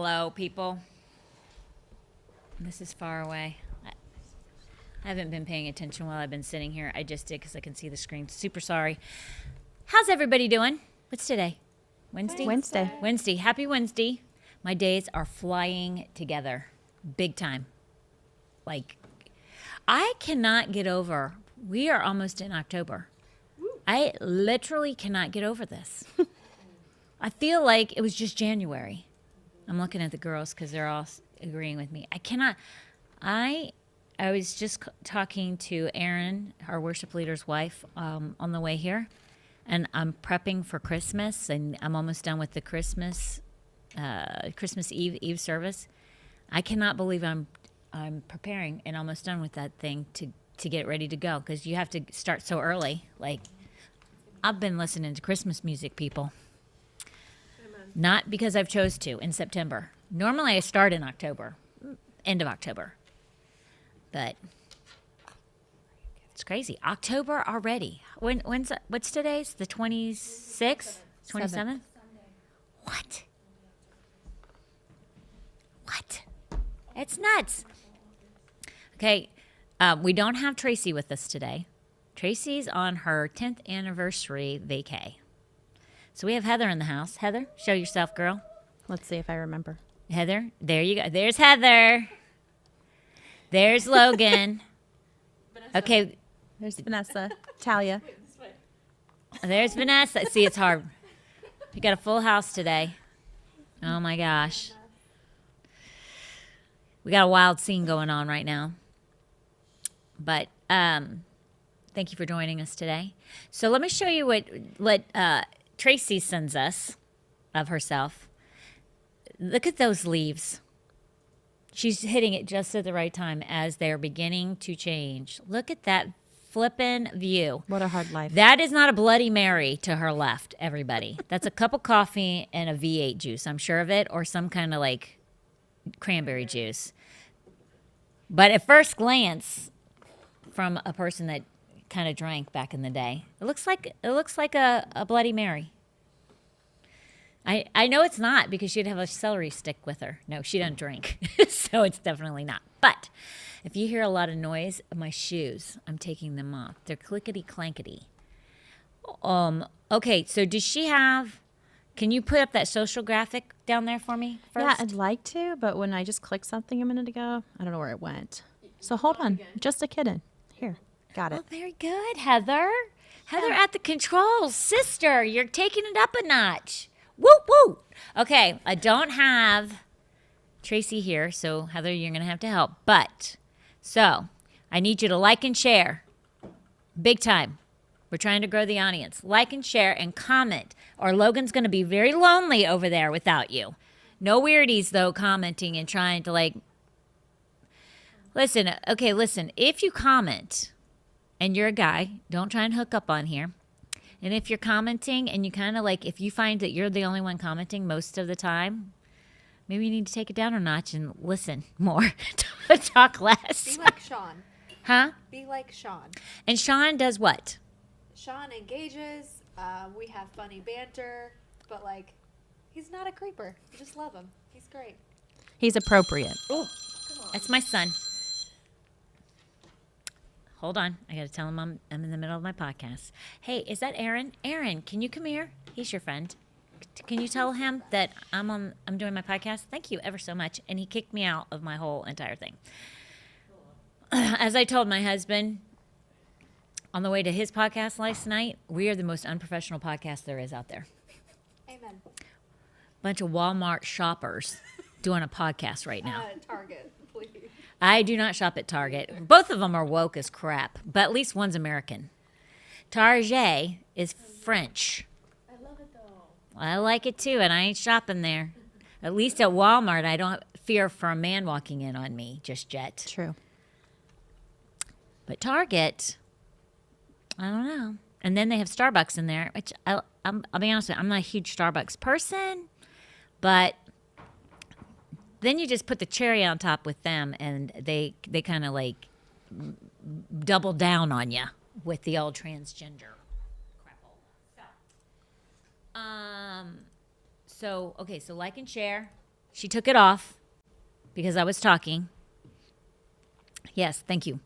Hello, people. This is far away. I haven't been paying attention while I've been sitting here. I just did because I can see the screen. Super sorry. How's everybody doing? What's today? Wednesday? Wednesday. Happy Wednesday. My days are flying together. Big time. Like, I cannot get over. We are almost in October. I literally cannot get over this. I feel like it was just January. I'm looking at the girls because they're all agreeing with me. I cannot. I was just talking to Erin, our worship leader's wife, on the way here, and I'm prepping for Christmas, and I'm almost done with the Christmas Eve service. I cannot believe I'm preparing and almost done with that thing to get ready to go, because you have to start so early. Like, I've been listening to Christmas music, people. Amen. Not because I've chose to in September. Normally I start in October, end of October. But it's crazy. October already. What's today's? The 26th? 27th? What? It's nuts. Okay, we don't have Tracy with us today. Tracy's on her 10th anniversary vacay. So we have Heather in the house. Heather, show yourself, girl. Let's see if I remember. Heather, there you go. There's Heather. There's Logan. Okay. There's Vanessa. Talia. There's Vanessa. See, it's hard. We got a full house today. Oh, my gosh. We got a wild scene going on right now. But thank you for joining us today. So let me show you what Tracy sends us of herself. Look at those leaves. She's hitting it just at the right time as they're beginning to change. Look at that flippin' view. What a hard life. That is not a Bloody Mary to her left, everybody. That's a cup of coffee and a V8 juice. I'm sure of it, or some kind of like cranberry juice. But at first glance, from a person that kind of drank back in the day, it looks like a Bloody Mary. I know it's not, because she'd have a celery stick with her. No, she doesn't drink, so it's definitely not. But if you hear a lot of noise, my shoes, I'm taking them off. They're clickety-clankety. Okay, so does she have... Can you put up that social graphic down there for me first? Yeah, I'd like to, but when I just clicked something a minute ago, I don't know where it went. So hold on, just a kidding. Here, got it. Oh, very good, Heather. Heather at the controls. Sister, you're taking it up a notch. Woo, woo. Okay, I don't have Tracy here, so Heather, you're going to have to help. But, so, I need you to like and share. Big time. We're trying to grow the audience. Like and share and comment, or Logan's going to be very lonely over there without you. No weirdies, though, commenting and trying to, like... Listen, if you comment and you're a guy, don't try and hook up on here. And if you're commenting and you kind of like, if you find that you're the only one commenting most of the time, maybe you need to take it down a notch and listen more. Talk less. Be like Sean. Huh? Be like Sean. And Sean does what? Sean engages. We have funny banter. But, like, he's not a creeper. You just love him. He's great. He's appropriate. Oh, that's my son. Hold on. I got to tell him I'm in the middle of my podcast. Hey, is that Aaron? Aaron, can you come here? He's your friend. Can you tell him that I'm doing my podcast? Thank you ever so much. And he kicked me out of my whole entire thing. As I told my husband on the way to his podcast last night, we are the most unprofessional podcast there is out there. Amen. Bunch of Walmart shoppers doing a podcast right now. Target, please. I do not shop at Target. Both of them are woke as crap, but at least one's American. Target is French. I love it, though. I like it, too, and I ain't shopping there. At least at Walmart, I don't fear for a man walking in on me just yet. True. But Target, I don't know. And then they have Starbucks in there, which I'll be honest with you, I'm not a huge Starbucks person, but... Then you just put the cherry on top with them, and they kind of like double down on you with the old transgender crapple. So like and share. She took it off because I was talking. Yes, thank you.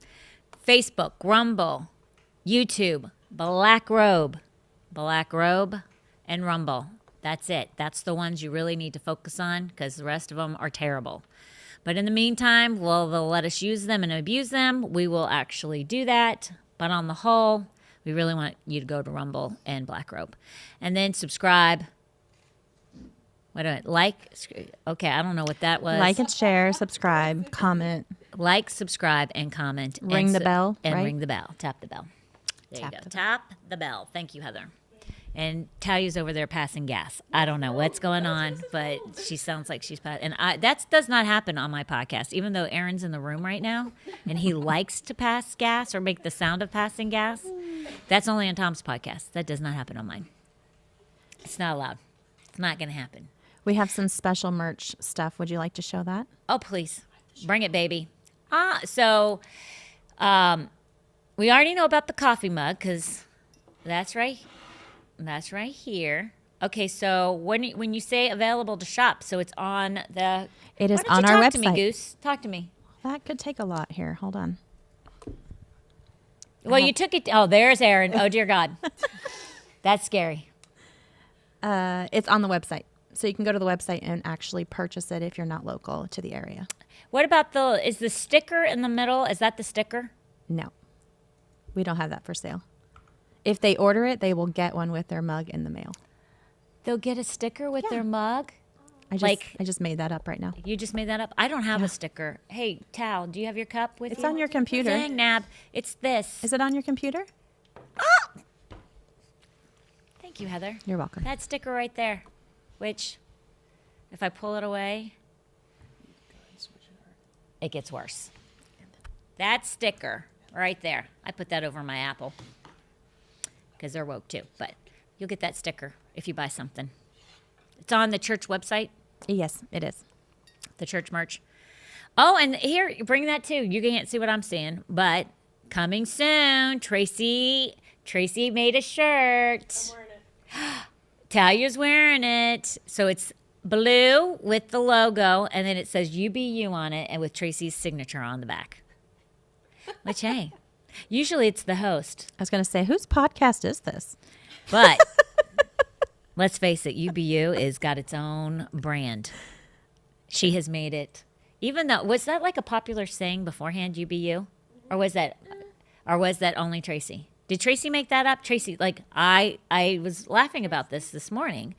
Facebook, Rumble, YouTube, Black Robe, and Rumble. That's it. That's the ones you really need to focus on because the rest of them are terrible. But in the meantime, well, they'll let us use them and abuse them. We will actually do that. But on the whole, we really want you to go to Rumble and Black Robe. And then subscribe. What do I like? Okay, I don't know what that was. Like and share, subscribe, comment. Like, subscribe, and comment. Ring the bell, And right? ring the bell. Tap the bell. There you go. Tap the bell. Thank you, Heather. And Talia's over there passing gas. I don't know what's going on, but she sounds like she's passing. And that does not happen on my podcast, even though Aaron's in the room right now, and he likes to pass gas or make the sound of passing gas. That's only on Tom's podcast. That does not happen on mine. It's not allowed. It's not going to happen. We have some special merch stuff. Would you like to show that? Oh, please. Bring it, baby. So we already know about the coffee mug because that's right here. Okay, so when you say available to shop, so it's on the... It is Why don't on you our talk website. to me, Goose. Talk to me. That could take a lot here. Hold on. Well, you took it... Oh, there's Aaron. Oh, dear God. That's scary. It's on the website. So you can go to the website and actually purchase it if you're not local to the area. What about is the sticker in the middle? Is that the sticker? No. We don't have that for sale. If they order it, they will get one with their mug in the mail. They'll get a sticker with their mug? I just made that up right now. You just made that up? I don't have a sticker. Hey, Tal, do you have your cup with you? It's on your computer. Dang, Nab. It's this. Is it on your computer? Thank you, Heather. You're welcome. That sticker right there, which, if I pull it away, it gets worse. That sticker right there. I put that over my Apple because they're woke too. But you'll get that sticker if you buy something. It's on the church website, Yes, it is. the church merch. Oh, and here, bring that too. You can't see what I'm seeing, but coming soon, Tracy made a shirt. Talia's wearing it. So it's blue with the logo, and then it says UBU on it, and with Tracy's signature on the back. Which, hey, usually it's the host. I was going to say, whose podcast is this? But let's face it, UBU is got its own brand. She has made it. Even though, was that like a popular saying beforehand, UBU? Or was that only Tracy? Did Tracy make that up? Tracy, like I was laughing about this morning,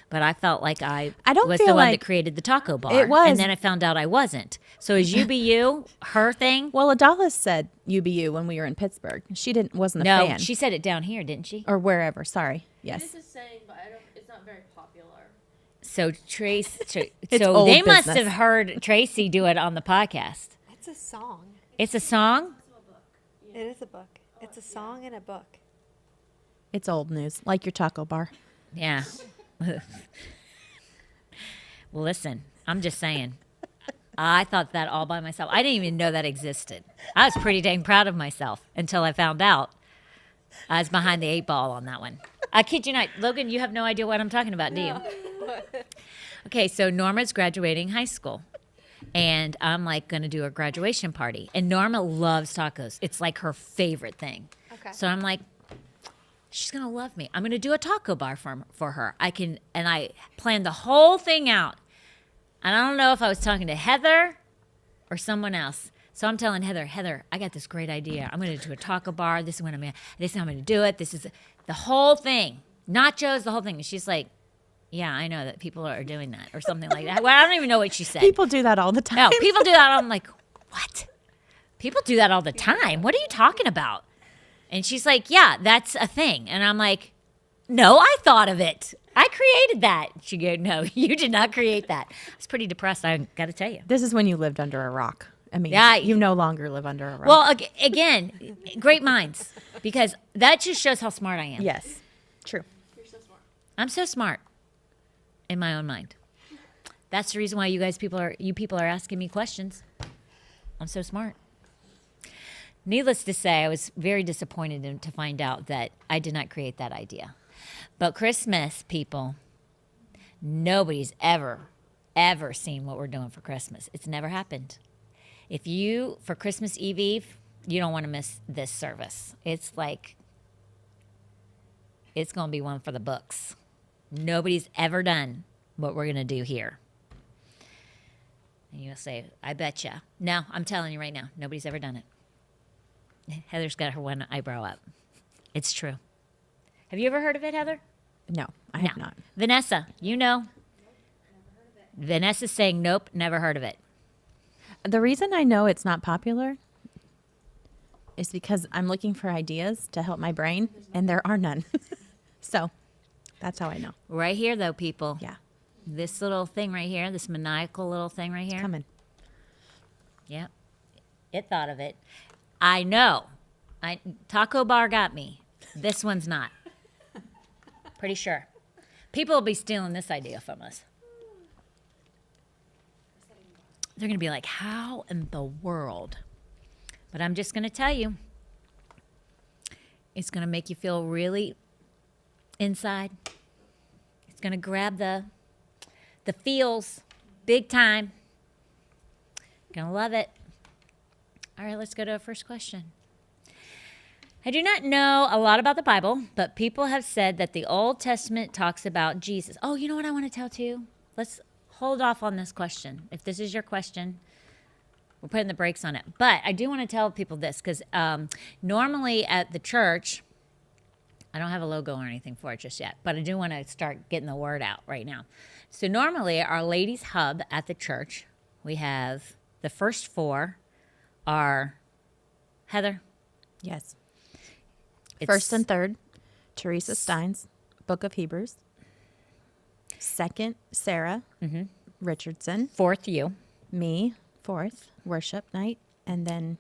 but I felt like I don't was feel the one like that created the taco bar. it was. And then I found out I wasn't. So is UBU her thing? Well, Adalis said UBU when we were in Pittsburgh. She wasn't a No, fan. she said it down here, didn't she? Or wherever, sorry. It Yes. is a saying, but it's not very popular. So so old they must business. have heard Tracy do it on the podcast. It's a song. It's a song? It is a book. It's a song and a book. It's old news, like your taco bar. Yeah. Well, listen, I'm just saying. I thought that all by myself. I didn't even know that existed. I was pretty dang proud of myself until I found out I was behind the 8 ball on that one. I kid you not. Logan, you have no idea what I'm talking about, do you? Okay, so Norma's graduating high school. And I'm like going to do a graduation party. And Norma loves tacos. It's like her favorite thing. Okay. So I'm like, she's going to love me. I'm going to do a taco bar for her. And I planned the whole thing out. And I don't know if I was talking to Heather or someone else. So I'm telling Heather, I got this great idea. I'm going to do a taco bar. This is how I'm going to do it. This is the whole thing. Nachos, the whole thing. And she's like, yeah, I know that people are doing that or something like that. Well, I don't even know what she said. People do that all the time. No, people do that. I'm like, what? People do that all the time. What are you talking about? And she's like, yeah, that's a thing. And I'm like, no, I thought of it. I created that. She goes, no, you did not create that. I was pretty depressed, I got to tell you. This is when you lived under a rock. I mean, Yeah. you no longer live under a rock. Well, again, great minds, because that just shows how smart I am. yes, true. You're so smart. I'm so smart in my own mind. That's the reason why you people are asking me questions. I'm so smart. Needless to say, I was very disappointed to find out that I did not create that idea. But Christmas, people, nobody's ever ever seen what we're doing for Christmas. It's never happened. If you, for Christmas Eve, you don't want to miss this service. It's like, it's going to be one for the books. Nobody's ever done what we're going to do here. And you'll say, I betcha. No, I'm telling you right now, nobody's ever done it. Heather's got her one eyebrow up. It's true. Have you ever heard of it, Heather? No, I have not. Vanessa, you know. Vanessa's saying, nope, never heard of it. The reason I know it's not popular is because I'm looking for ideas to help my brain, and there are none. So that's how I know. Right here, though, people. Yeah, This little thing right here, this maniacal little thing right here. coming. Yep. It thought of it. I know. Taco Bar got me. This one's not. Pretty sure. People will be stealing this idea from us. They're going to be like, how in the world? But I'm just going to tell you, it's going to make you feel really inside. It's going to grab the feels big time. Going to love it. All right, let's go to our first question. I do not know a lot about the Bible, but people have said that the Old Testament talks about Jesus. Oh, you know what I want to tell too? Let's hold off on this question. If this is your question, we're putting the brakes on it. But I do want to tell people this because normally at the church, I don't have a logo or anything for it just yet, but I do want to start getting the word out right now. So normally our ladies' hub at the church, we have the first four are Heather. Yes. It's First and third, Teresa Stein's Book of Hebrews. Second, Sarah Richardson. fourth, you. Me, fourth, worship night. And then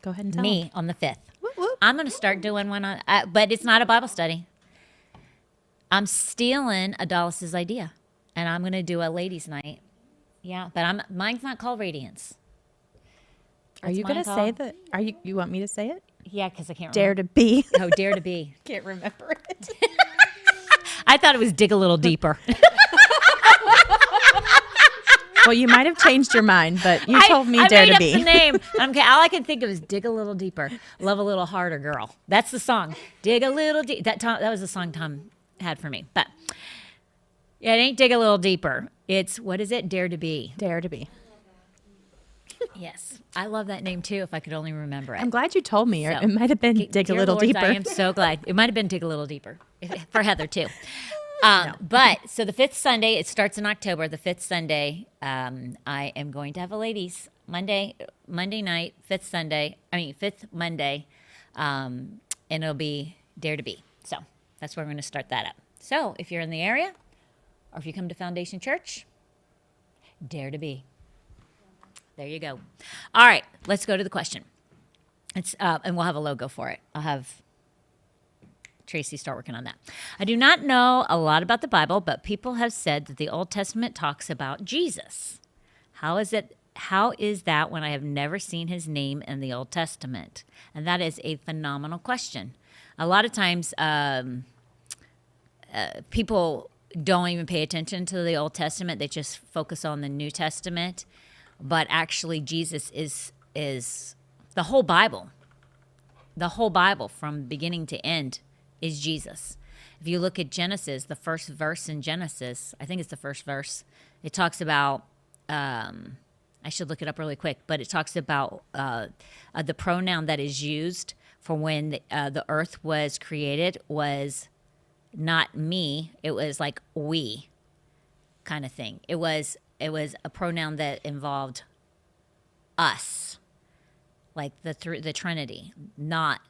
go ahead and tell Me them. on the fifth. Whoop, whoop. I'm going to start doing one on, but it's not a Bible study. I'm stealing Adalis' idea, and I'm going to do a ladies' night. Yeah, but mine's not called Radiance. Are What's you mine going to say called? that? You want me to say it? Yeah, because I can't Dare remember. to be. Oh, Dare to Be. Can't remember it. I thought it was Dig a Little Deeper. Well, you might have changed your mind, but you told me I Dare made to up be. the name. All I can think of is Dig a Little Deeper, Love a Little Harder, Girl. That's the song. Dig a Little Deep. That was the song Tom had for me. But yeah, it ain't Dig a Little Deeper. It's, what is it? Dare to Be. Dare to be. Yes. I love that name too, if I could only remember it. I'm glad you told me. Or So, it might have been Dig a Dear Little Lords, Deeper. I am so glad. It might have been Dig a Little Deeper for Heather too. But so the fifth Sunday, it starts in October. The fifth Sunday, I am going to have a ladies Monday night, fifth Monday, and it'll be Dare to Be. So that's where we're going to start that up. So if you're in the area, or if you come to Foundation Church, Dare to Be. There you go. All right, let's go to the question. It's and we'll have a logo for it. I'll have Tracy start working on that. I do not know a lot about the Bible, but people have said that the Old Testament talks about Jesus. How is that when I have never seen his name in the Old Testament? And that is a phenomenal question. A lot of times people don't even pay attention to the Old Testament. They just focus on the New Testament. But actually, Jesus is the whole Bible. The whole Bible from beginning to end is Jesus. If you look at Genesis, the first verse in Genesis, I think it's the first verse, it talks about, I should look it up really quick, but it talks about the pronoun that is used for when the earth was created was not me, it was like we kind of thing. It was a pronoun that involved us, like the Trinity, not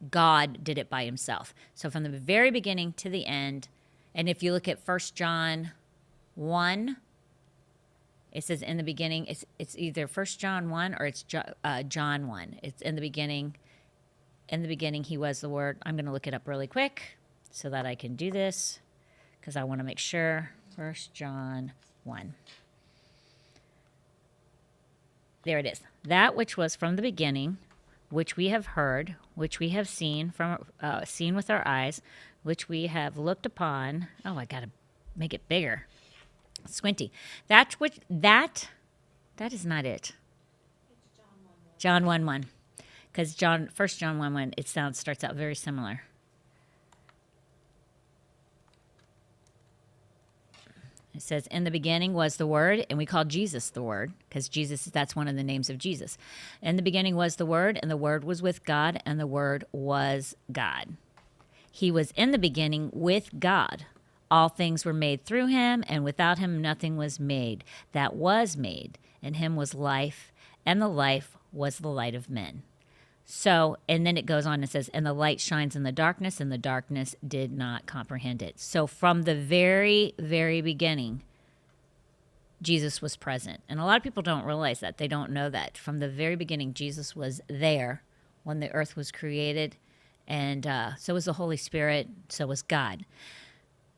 God did it by himself. So from the very beginning to the end, and if you look at 1 John 1, it says in the beginning, it's either 1 John 1 or it's John 1. It's in the beginning. In the beginning, he was the Word. I'm going to look it up really quick so that I can do this because I want to make sure. 1 John 1. There it is. That which was from the beginning, which we have heard, which we have seen with our eyes, which we have looked upon. Oh, I got to make it bigger. Squinty. That is not it. John 1:1. Because First John 1:1, it starts out very similar. It says, in the beginning was the Word, and we call Jesus the Word, because that's one of the names of Jesus. In the beginning was the Word, and the Word was with God, and the Word was God. He was in the beginning with God. All things were made through him, and without him nothing was made that was made. In him was life, and the life was the light of men. So, and then it goes on and says, and the light shines in the darkness, and the darkness did not comprehend it. So from the very, very beginning, Jesus was present. And a lot of people don't realize that. They don't know that. From the very beginning, Jesus was there when the earth was created. And so was the Holy Spirit. So was God.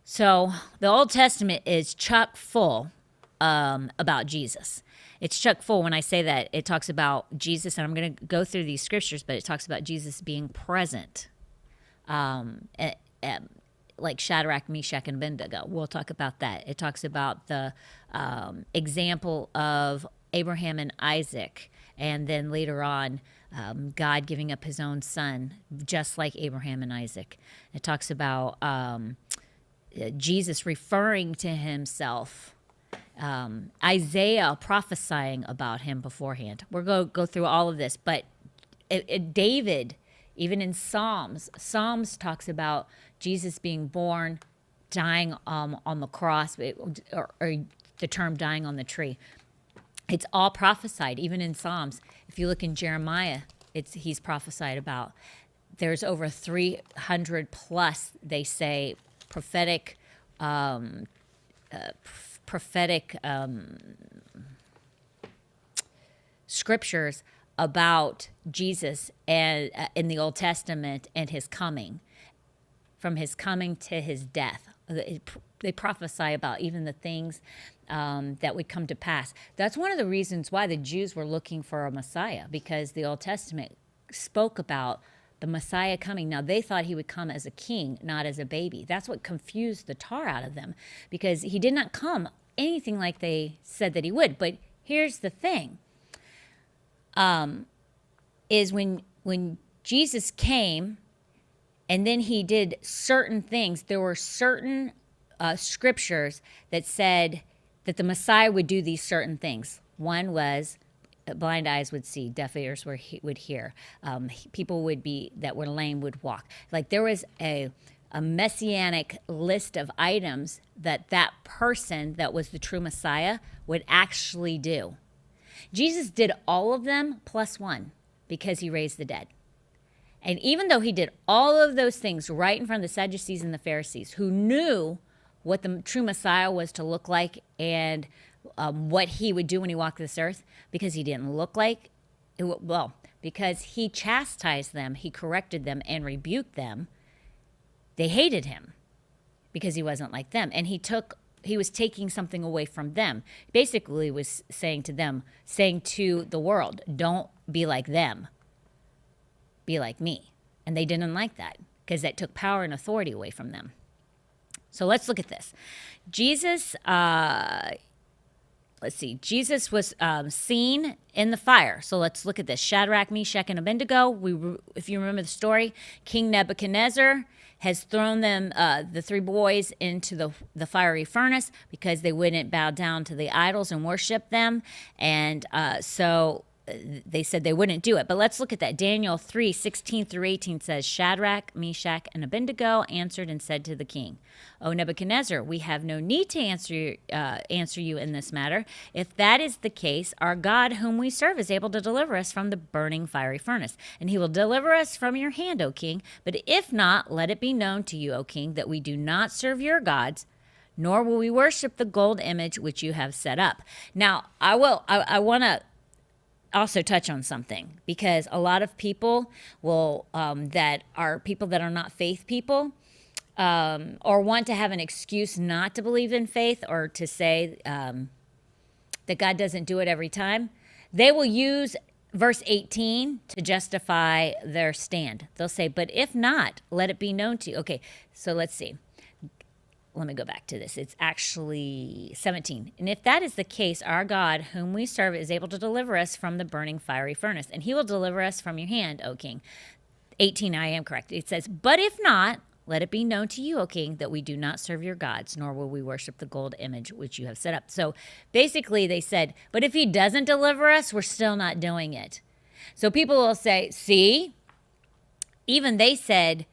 So the Old Testament is chock full about Jesus. It's chock full. When I say that, it talks about Jesus, and I'm going to go through these scriptures, but it talks about Jesus being present, like Shadrach, Meshach, and Abednego. We'll talk about that. It talks about the example of Abraham and Isaac, and then later on, God giving up his own son, just like Abraham and Isaac. It talks about Jesus referring to himself, Isaiah prophesying about him beforehand. We're going to go through all of this, but David, even in Psalms talks about Jesus being born, dying on the cross, or the term dying on the tree. It's all prophesied, even in Psalms. If you look in Jeremiah, he's prophesied about. There's over 300 plus, they say, prophetic scriptures about Jesus and in the Old Testament and his coming, from his coming to his death. They prophesy about even the things that would come to pass. That's one of the reasons why the Jews were looking for a Messiah, because the Old Testament spoke about the Messiah coming. Now, they thought he would come as a king, not as a baby. That's what confused the tar out of them, because he did not come anything like they said that he would. But here's the thing, is when Jesus came and then he did certain things, there were certain scriptures that said that the Messiah would do these certain things. One was blind eyes would see, deaf ears would hear, people that were lame would walk. Like, there was a messianic list of items that person that was the true Messiah would actually do. Jesus did all of them plus one, because he raised the dead. And even though he did all of those things right in front of the Sadducees and the Pharisees, who knew what the true Messiah was to look like and what he would do when he walked this earth, because he didn't look like, because he chastised them, he corrected them and rebuked them, they hated him because he wasn't like them. And he was taking something away from them. Basically was saying to the world, don't be like them, be like me. And they didn't like that, because that took power and authority away from them. So let's look at this. Jesus, Jesus was seen in the fire. So let's look at this. Shadrach, Meshach, and Abednego. If you remember the story, King Nebuchadnezzar has thrown them, the three boys, into the fiery furnace because they wouldn't bow down to the idols and worship them. And so they said they wouldn't do it. But let's look at that. Daniel 3:16-18 says, Shadrach, Meshach, and Abednego answered and said to the king, O Nebuchadnezzar, we have no need to answer you in this matter. If that is the case, our God whom we serve is able to deliver us from the burning fiery furnace, and he will deliver us from your hand, O king. But if not, let it be known to you, O king, that we do not serve your gods, nor will we worship the gold image which you have set up. Now, I want to also touch on something, because a lot of people will that are people that are not faith people, or want to have an excuse not to believe in faith, or to say that God doesn't do it every time. They will use verse 18 to justify their stand. They'll say, but if not, let it be known to you. Okay, so let's see. let me go back to this. It's actually 17. And if that is the case, our God, whom we serve, is able to deliver us from the burning fiery furnace, and he will deliver us from your hand, O king. 18, I am correct. It says, but if not, let it be known to you, O king, that we do not serve your gods, nor will we worship the gold image which you have set up. So basically they said, but if he doesn't deliver us, we're still not doing it. So people will say, see, even they said,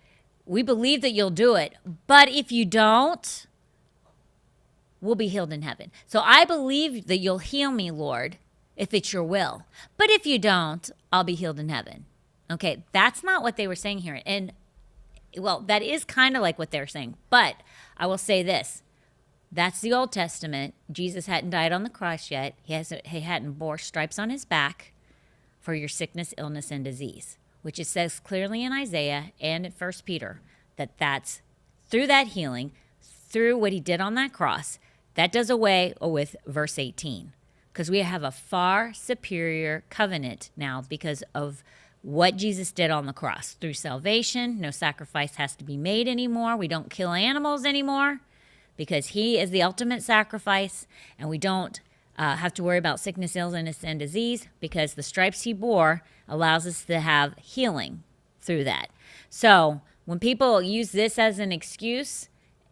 we believe that you'll do it, but if you don't, we'll be healed in heaven. So I believe that you'll heal me, Lord, if it's your will. But if you don't, I'll be healed in heaven. Okay, that's not what they were saying here. And, well, that is kind of like what they're saying. But I will say this. That's the Old Testament. Jesus hadn't died on the cross yet. He hadn't bore stripes on his back for your sickness, illness, and disease, which it says clearly in Isaiah and in 1 Peter that that's through that healing, through what he did on that cross, that does away with verse 18. Because we have a far superior covenant now because of what Jesus did on the cross. Through salvation, no sacrifice has to be made anymore. We don't kill animals anymore because he is the ultimate sacrifice, and we don't have to worry about sickness, illness, and disease because the stripes he bore allows us to have healing through that. So when people use this as an excuse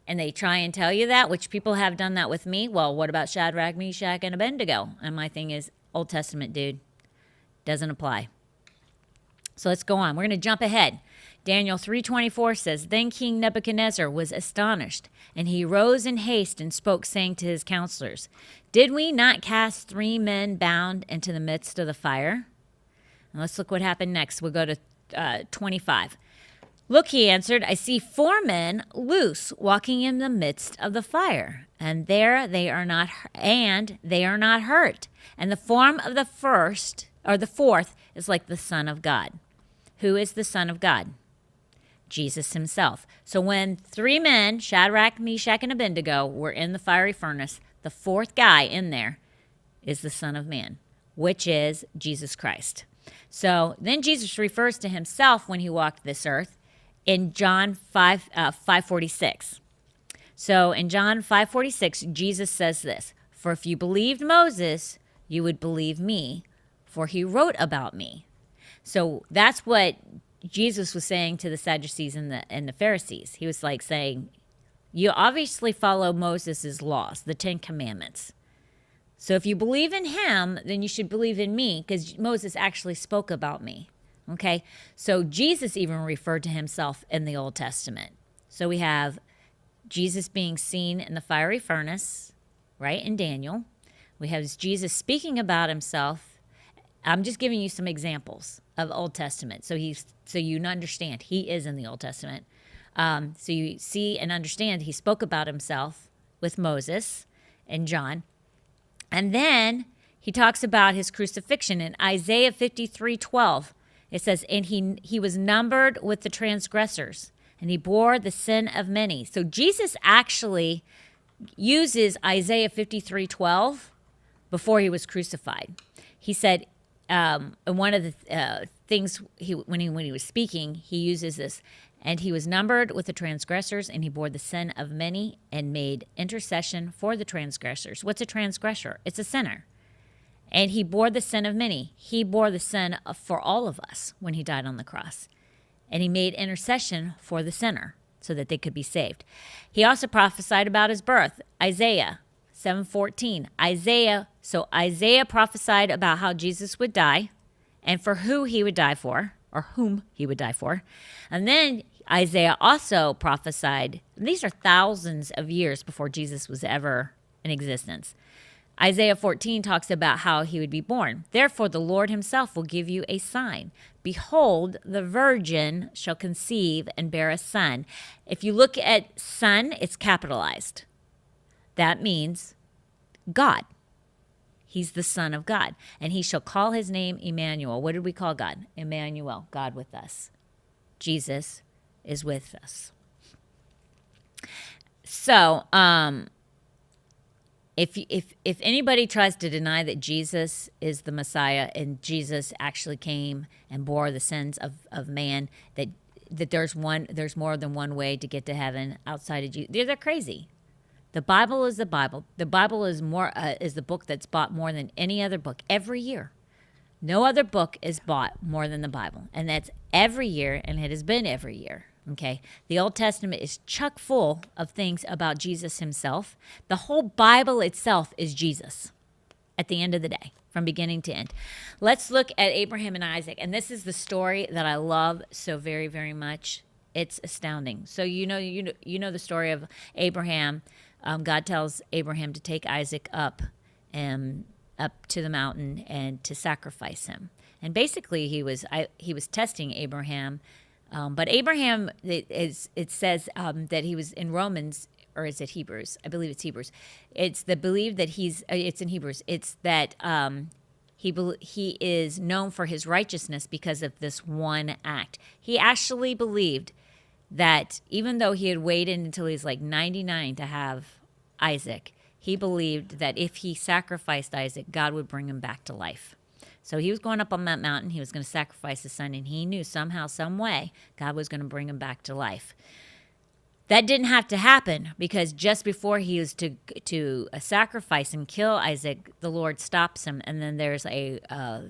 and they try and tell you that, which people have done that with me, well, what about Shadrach, Meshach, and Abednego? And my thing is, Old Testament, dude, doesn't apply. So let's go on. We're going to jump ahead. Daniel 3:24 says, then King Nebuchadnezzar was astonished, and he rose in haste and spoke, saying to his counselors, did we not cast 3 men bound into the midst of the fire? And let's look what happened next. We'll go to 25. Look, he answered, I see 4 men loose walking in the midst of the fire, and they are not hurt. And the form of the fourth is like the Son of God. Who is the Son of God? Jesus himself. So when 3 men, Shadrach, Meshach, and Abednego, were in the fiery furnace, the 4th guy in there is the Son of Man, which is Jesus Christ. So then Jesus refers to himself when he walked this earth in John 5:46. So in John 5:46, Jesus says this, for if you believed Moses, you would believe me, for he wrote about me. So that's what Jesus was saying to the Sadducees and the Pharisees. He was like saying, you obviously follow Moses' laws, the 10 Commandments. So if you believe in him, then you should believe in me, because Moses actually spoke about me. Okay? So Jesus even referred to himself in the Old Testament. So we have Jesus being seen in the fiery furnace, right, in Daniel. We have Jesus speaking about himself. I'm just giving you some examples of Old Testament. So you understand he is in the Old Testament. So you see and understand he spoke about himself with Moses and John. And then he talks about his crucifixion in Isaiah 53:12. It says, and he was numbered with the transgressors, and he bore the sin of many. So Jesus actually uses Isaiah 53:12 before he was crucified. He said, one of the things when he was speaking, he uses this, and he was numbered with the transgressors, and he bore the sin of many and made intercession for the transgressors. What's a transgressor? It's a sinner. And he bore the sin of many. He bore the sin for all of us when he died on the cross. And he made intercession for the sinner so that they could be saved. He also prophesied about his birth. Isaiah 7:14. Isaiah prophesied about how Jesus would die and for who he would die for, or whom he would die for. And then Isaiah also prophesied, these are thousands of years before Jesus was ever in existence. Isaiah 14 talks about how he would be born. Therefore, the Lord himself will give you a sign. Behold, the virgin shall conceive and bear a son. If you look at son, it's capitalized. That means God. He's the Son of God. And he shall call his name Emmanuel. What did we call God? Emmanuel, God with us. Jesus is with us. So, if anybody tries to deny that Jesus is the Messiah and Jesus actually came and bore the sins of man, that there's more than one way to get to heaven outside of Jesus, they're crazy. The Bible is the Bible. The Bible is is the book that's bought more than any other book every year. No other book is bought more than the Bible, and that's every year, and it has been every year. Okay, the Old Testament is chock full of things about Jesus himself. The whole Bible itself is Jesus at the end of the day, from beginning to end. Let's look at Abraham and Isaac, and this is the story that I love so very, very much. It's astounding. So you know the story of Abraham. God tells Abraham to take Isaac up to the mountain and to sacrifice him. And basically, he was testing Abraham. But Abraham, it says that he was in Romans, or is it Hebrews? I believe it's Hebrews. It's the belief that it's in Hebrews. It's that he is known for his righteousness because of this one act. He actually believed that even though he had waited until he's like 99 to have Isaac, he believed that if he sacrificed Isaac, God would bring him back to life. So he was going up on that mountain. He was going to sacrifice his son, and he knew somehow, some way, God was going to bring him back to life. That didn't have to happen, because just before he was to sacrifice and kill Isaac, the Lord stops him, and then there's a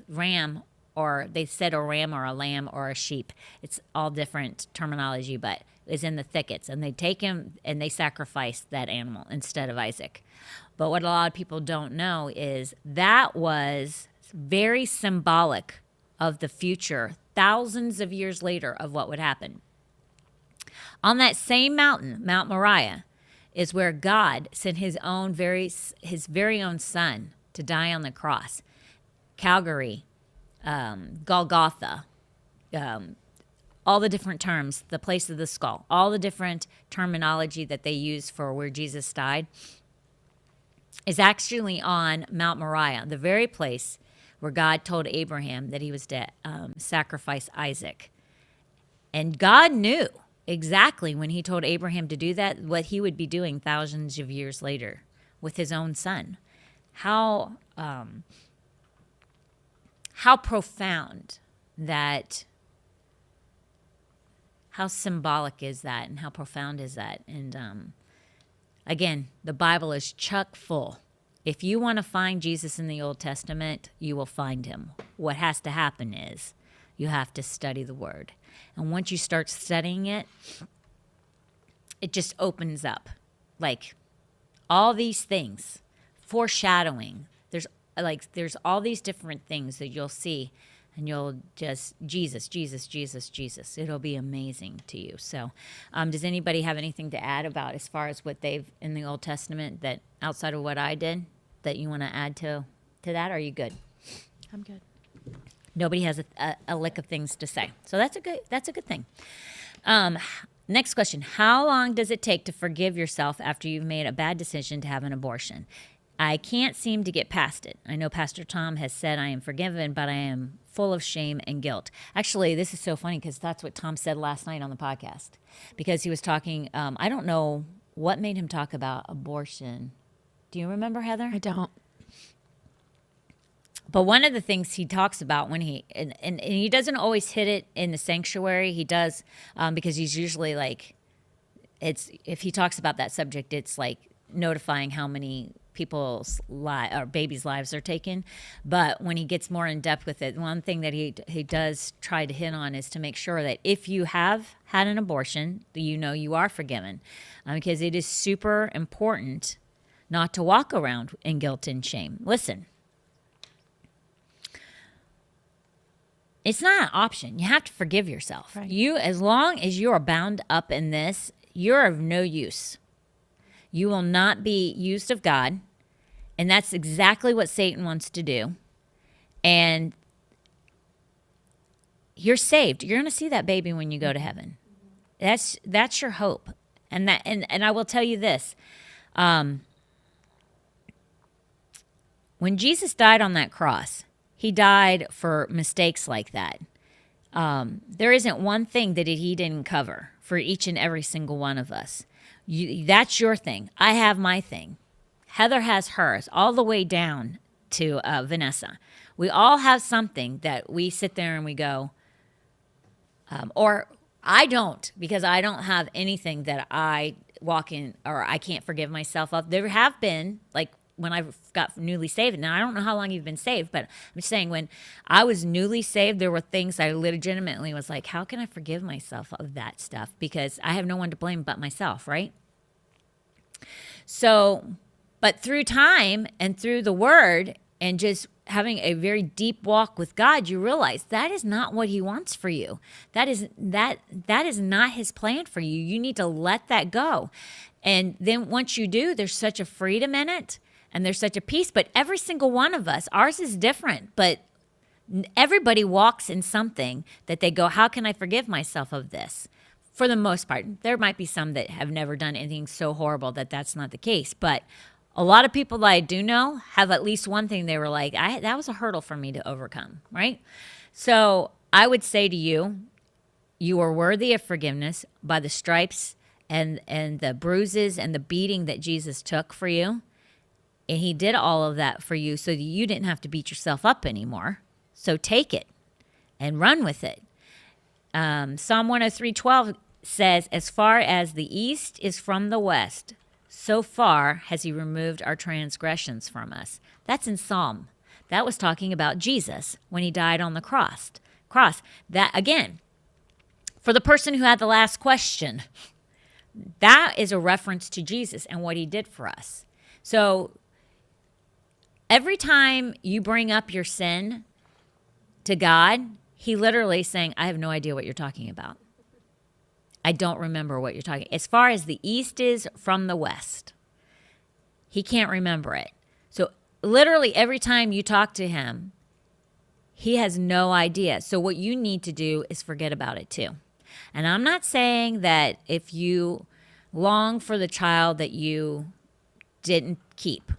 ram, or they said a ram or a lamb or a sheep. It's all different terminology, but is in the thickets, and they take him and they sacrifice that animal instead of Isaac. But what a lot of people don't know is that was very symbolic of the future, thousands of years later, of what would happen. On that same mountain, Mount Moriah, is where God sent his very own son to die on the cross. Calvary, Golgotha, all the different terms, the place of the skull, all the different terminology that they use for where Jesus died, is actually on Mount Moriah, the very place where God told Abraham that he was to sacrifice Isaac. And God knew exactly when he told Abraham to do that, what he would be doing thousands of years later with his own son. How profound that, how symbolic is that, and how profound is that? And again, the Bible is chock full. If you want to find Jesus in the Old Testament, you will find him. What has to happen is you have to study the Word. And once you start studying it, it just opens up. Like all these things, foreshadowing. There's all these different things that you'll see, and you'll just, Jesus. It'll be amazing to you. So does anybody have anything to add about as far as what they've in the Old Testament that outside of what I did that you want to add to that? Or are you good? I'm good. Nobody has a lick of things to say. So that's a good thing. Next question. How long does it take to forgive yourself after you've made a bad decision to have an abortion? I can't seem to get past it. I know Pastor Tom has said I am forgiven, but I am full of shame and guilt. Actually, this is so funny because that's what Tom said last night on the podcast, because he was talking, I don't know what made him talk about abortion. Do you remember, Heather? I don't. But one of the things he talks about when and he doesn't always hit it in the sanctuary. He does because he's usually like, if he talks about that subject, it's like notifying how many people's babies' lives are taken. But when he gets more in depth with it, one thing that he does try to hit on is to make sure that if you have had an abortion, you know you are forgiven, because it is super important not to walk around in guilt and shame. Listen. It's not an option. You have to forgive yourself. Right. As long as you are bound up in this, you're of no use. You will not be used of God, and that's exactly what Satan wants to do. And you're saved. You're going to see that baby when you go to heaven. That's your hope. And I will tell you this. When Jesus died on that cross, he died for mistakes like that. There isn't one thing that he didn't cover for each and every single one of us. That's your thing. I have my thing. Heather has hers, all the way down to Vanessa. We all have something that we sit there and we go, or I don't, because I don't have anything that I walking or I can't forgive myself of. There have been, like, when I got newly saved. Now, I don't know how long you've been saved, but I'm just saying when I was newly saved, there were things I legitimately was like, how can I forgive myself of that stuff? Because I have no one to blame but myself, right? So, but through time and through the word and just having a very deep walk with God, you realize that is not what he wants for you. That is not his plan for you. You need to let that go. And then once you do, there's such a freedom in it and there's such a peace. But every single one of us, ours is different, but everybody walks in something that they go, how can I forgive myself of this? For the most part, there might be some that have never done anything so horrible that that's not the case. But a lot of people that I do know have at least one thing they were like, that was a hurdle for me to overcome, right? So I would say to you, you are worthy of forgiveness by the stripes and the bruises and the beating that Jesus took for you. And he did all of that for you so that you didn't have to beat yourself up anymore. So take it and run with it. Psalm 103:12 says, as far as the east is from the west, so far has he removed our transgressions from us. That's in Psalm. That was talking about Jesus when he died on the cross. That, again, for the person who had the last question, that is a reference to Jesus and what he did for us. So every time you bring up your sin to God, he literally is saying, I have no idea what you're talking about. I don't remember what you're talking. As far as the east is from the west, he can't remember it. So literally every time you talk to him, he has no idea. So what you need to do is forget about it too. And I'm not saying that if you long for the child that you didn't keep,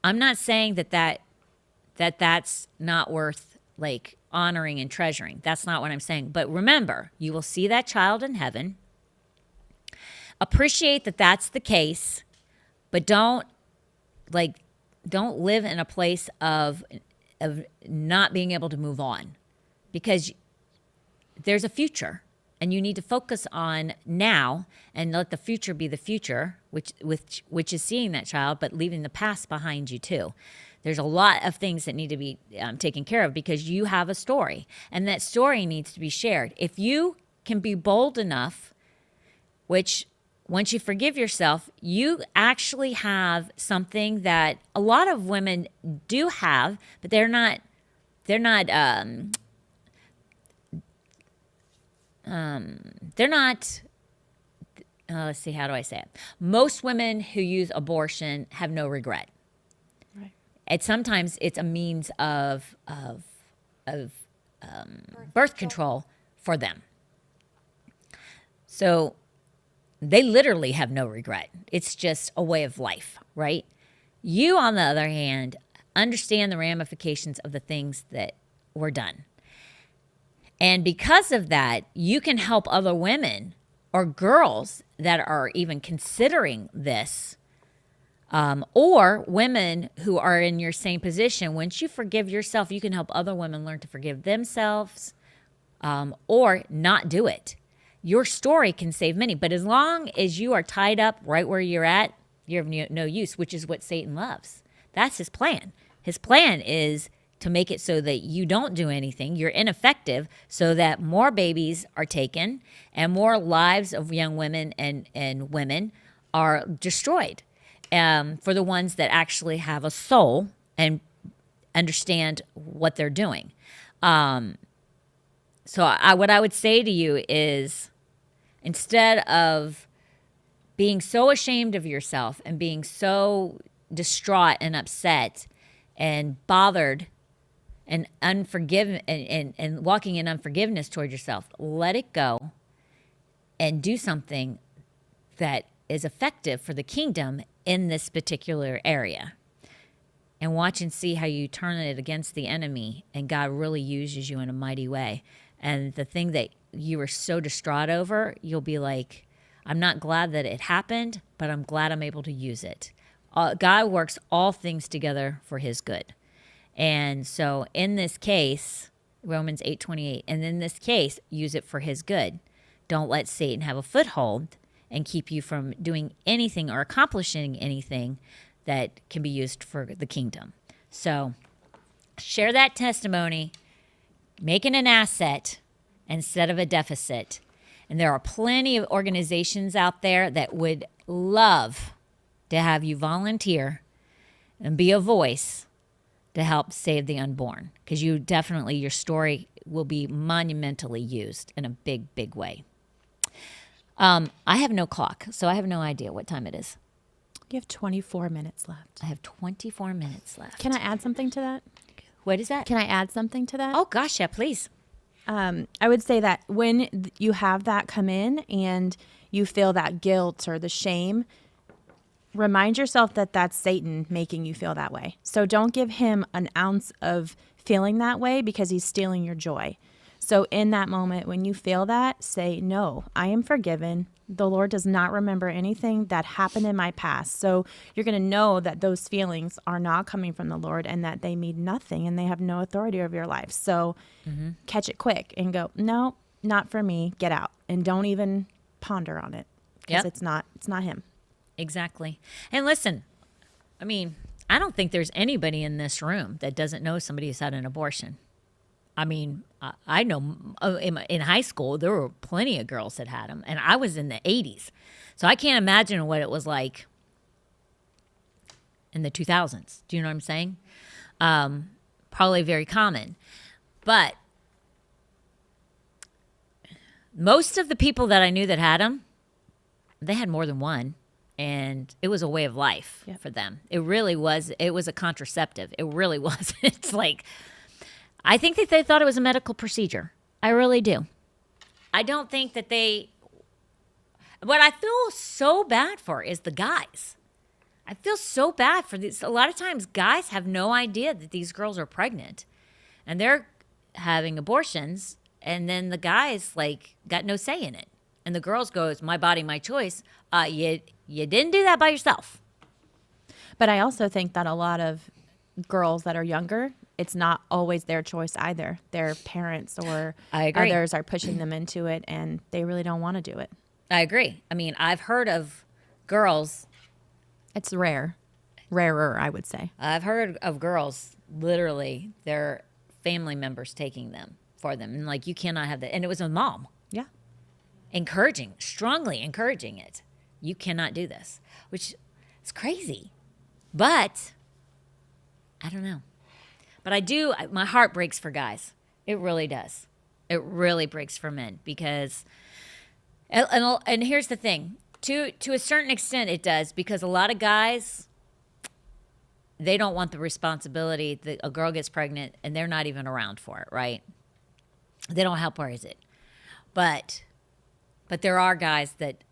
I'm not saying that's not worth like honoring and treasuring. That's not what I'm saying. But remember, you will see that child in heaven. Appreciate that that's the case, but don't live in a place of not being able to move on, because there's a future and you need to focus on now and let the future be the future, which is seeing that child, but leaving the past behind you too. There's a lot of things that need to be taken care of because you have a story, and that story needs to be shared. If you can be bold enough, which once you forgive yourself, you actually have something that a lot of women do have, but they're not, let's see, how do I say it? Most women who use abortion have no regret. Sometimes it's a means of birth control for them. So they literally have no regret. It's just a way of life, right? You, on the other hand, understand the ramifications of the things that were done. And because of that, you can help other women or girls that are even considering this, or women who are in your same position. Once you forgive yourself, you can help other women learn to forgive themselves, or not do it. Your story can save many, but as long as you are tied up right where you're at, you have no use, which is what Satan loves. That's his plan. His plan is to make it so that you don't do anything, you're ineffective, so that more babies are taken and more lives of young women and women are destroyed. For the ones that actually have a soul and understand what they're doing. So what I would say to you is, instead of being so ashamed of yourself and being so distraught and upset and bothered and unforgiven and walking in unforgiveness toward yourself, let it go and do something that is effective for the kingdom in this particular area, and watch and see how you turn it against the enemy and God really uses you in a mighty way. And the thing that you were so distraught over, you'll be like, I'm not glad that it happened, but I'm glad I'm able to use it. God works all things together for his good. And so in this case, Romans 8:28, and in this case, use it for his good. Don't let Satan have a foothold and keep you from doing anything or accomplishing anything that can be used for the kingdom. So share that testimony, make it an asset instead of a deficit. And there are plenty of organizations out there that would love to have you volunteer and be a voice to help save the unborn, because your story will be monumentally used in a big, big way. I have no clock, so I have no idea what time it is. You have 24 minutes left. I have 24 minutes left. Can I add something to that? What is that? Can I add something to that? Oh, gosh, yeah, please. I would say that when you have that come in and you feel that guilt or the shame, remind yourself that that's Satan making you feel that way. So don't give him an ounce of feeling that way, because he's stealing your joy. So in that moment, when you feel that, say, no, I am forgiven. The Lord does not remember anything that happened in my past. So you're going to know that those feelings are not coming from the Lord and that they mean nothing and they have no authority over your life. So catch it quick and go, no, not for me. Get out. And don't even ponder on it, because Yep. it's not him. Exactly. And listen, I mean, I don't think there's anybody in this room that doesn't know somebody who's had an abortion. I mean, I know in high school, there were plenty of girls that had them, and I was in the 80s. So I can't imagine what it was like in the 2000s. Do you know what I'm saying? Probably very common. But most of the people that I knew that had them, they had more than one. And it was a way of life for them. It really was. It was a contraceptive. It really was. It's like, I think that they thought it was a medical procedure. I really do. I don't think that what I feel so bad for is the guys. I feel so bad for these. A lot of times guys have no idea that these girls are pregnant and they're having abortions. And then the guys got no say in it. And the girls goes, my body, my choice. You didn't do that by yourself. But I also think that a lot of girls that are younger, it's not always their choice either. Their parents or I agree. others are pushing them into it, and they really don't want to do it. I agree. I mean, I've heard of girls. It's rarer, I would say. I've heard of girls, literally, their family members taking them for them. And you cannot have that. And it was a mom. Yeah. Strongly encouraging it. You cannot do this, which is crazy. But I don't know. But my heart breaks for guys. It really does. It really breaks for men because, and here's the thing, to a certain extent it does, because a lot of guys, they don't want the responsibility that a girl gets pregnant and they're not even around for it, right? They don't help raise it. But there are guys that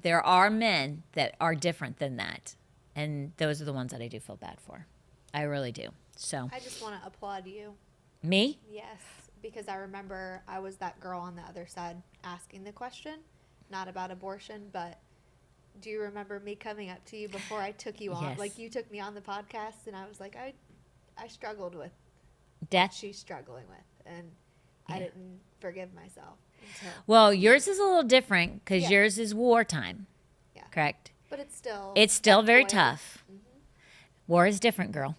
there are men that are different than that. And those are the ones that I do feel bad for. I really do. So I just want to applaud you. me? Yes, because I remember I was that girl on the other side asking the question, not about abortion, but do you remember me coming up to you before I took you on? Yes. Like, you took me on the podcast, and I was like, I struggled with Death? she's struggling with, and I didn't forgive myself until. Well, yours is a little different because Yeah. yours is wartime. Yeah. Correct? But it's still. It's still that very void. tough. War is different, girl.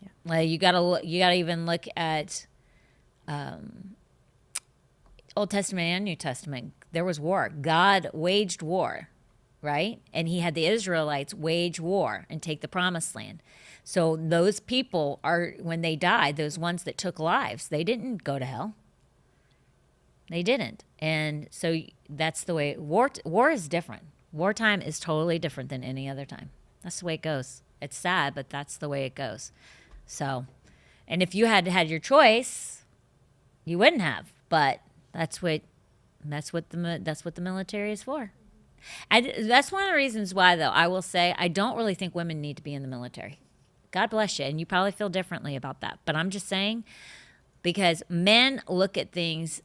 Yeah. Like you gotta even look at Old Testament and New Testament. There was war. God waged war, right? And he had the Israelites wage war and take the promised land. So those people when they died, those ones that took lives, they didn't go to hell. They didn't. And so that's the way war is different. Wartime is totally different than any other time. That's the way it goes. It's sad, but that's the way it goes. So, and if you had your choice, you wouldn't have. But that's what the military is for. And that's one of the reasons why, though, I will say I don't really think women need to be in the military. God bless you, and you probably feel differently about that. But I'm just saying, because men look at things,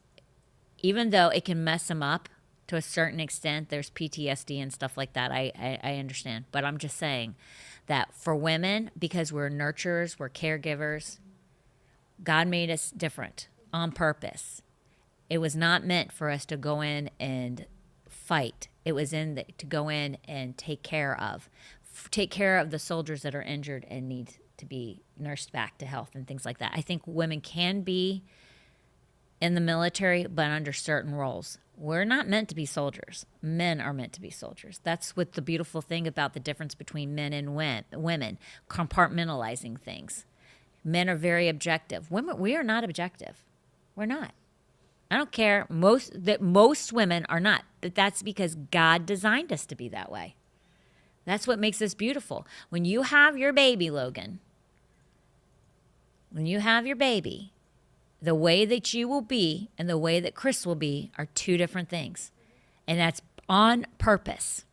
even though it can mess them up to a certain extent, there's PTSD and stuff like that. I understand. But I'm just saying that for women, because we're nurturers, we're caregivers, God made us different on purpose. It was not meant for us to go in and fight It was to go in and take care of the soldiers that are injured and need to be nursed back to health and things like that. I think women can be in the military, but under certain roles. We're not meant to be soldiers. Men are meant to be soldiers. That's what the beautiful thing about the difference between men and women, compartmentalizing things. Men are very objective. Women, we are not objective. We're not. I don't care. Most women are not. But that's because God designed us to be that way. That's what makes us beautiful. When you have your baby, Logan, when you have your baby, the way that you will be and the way that Chris will be are two different things. And that's on purpose.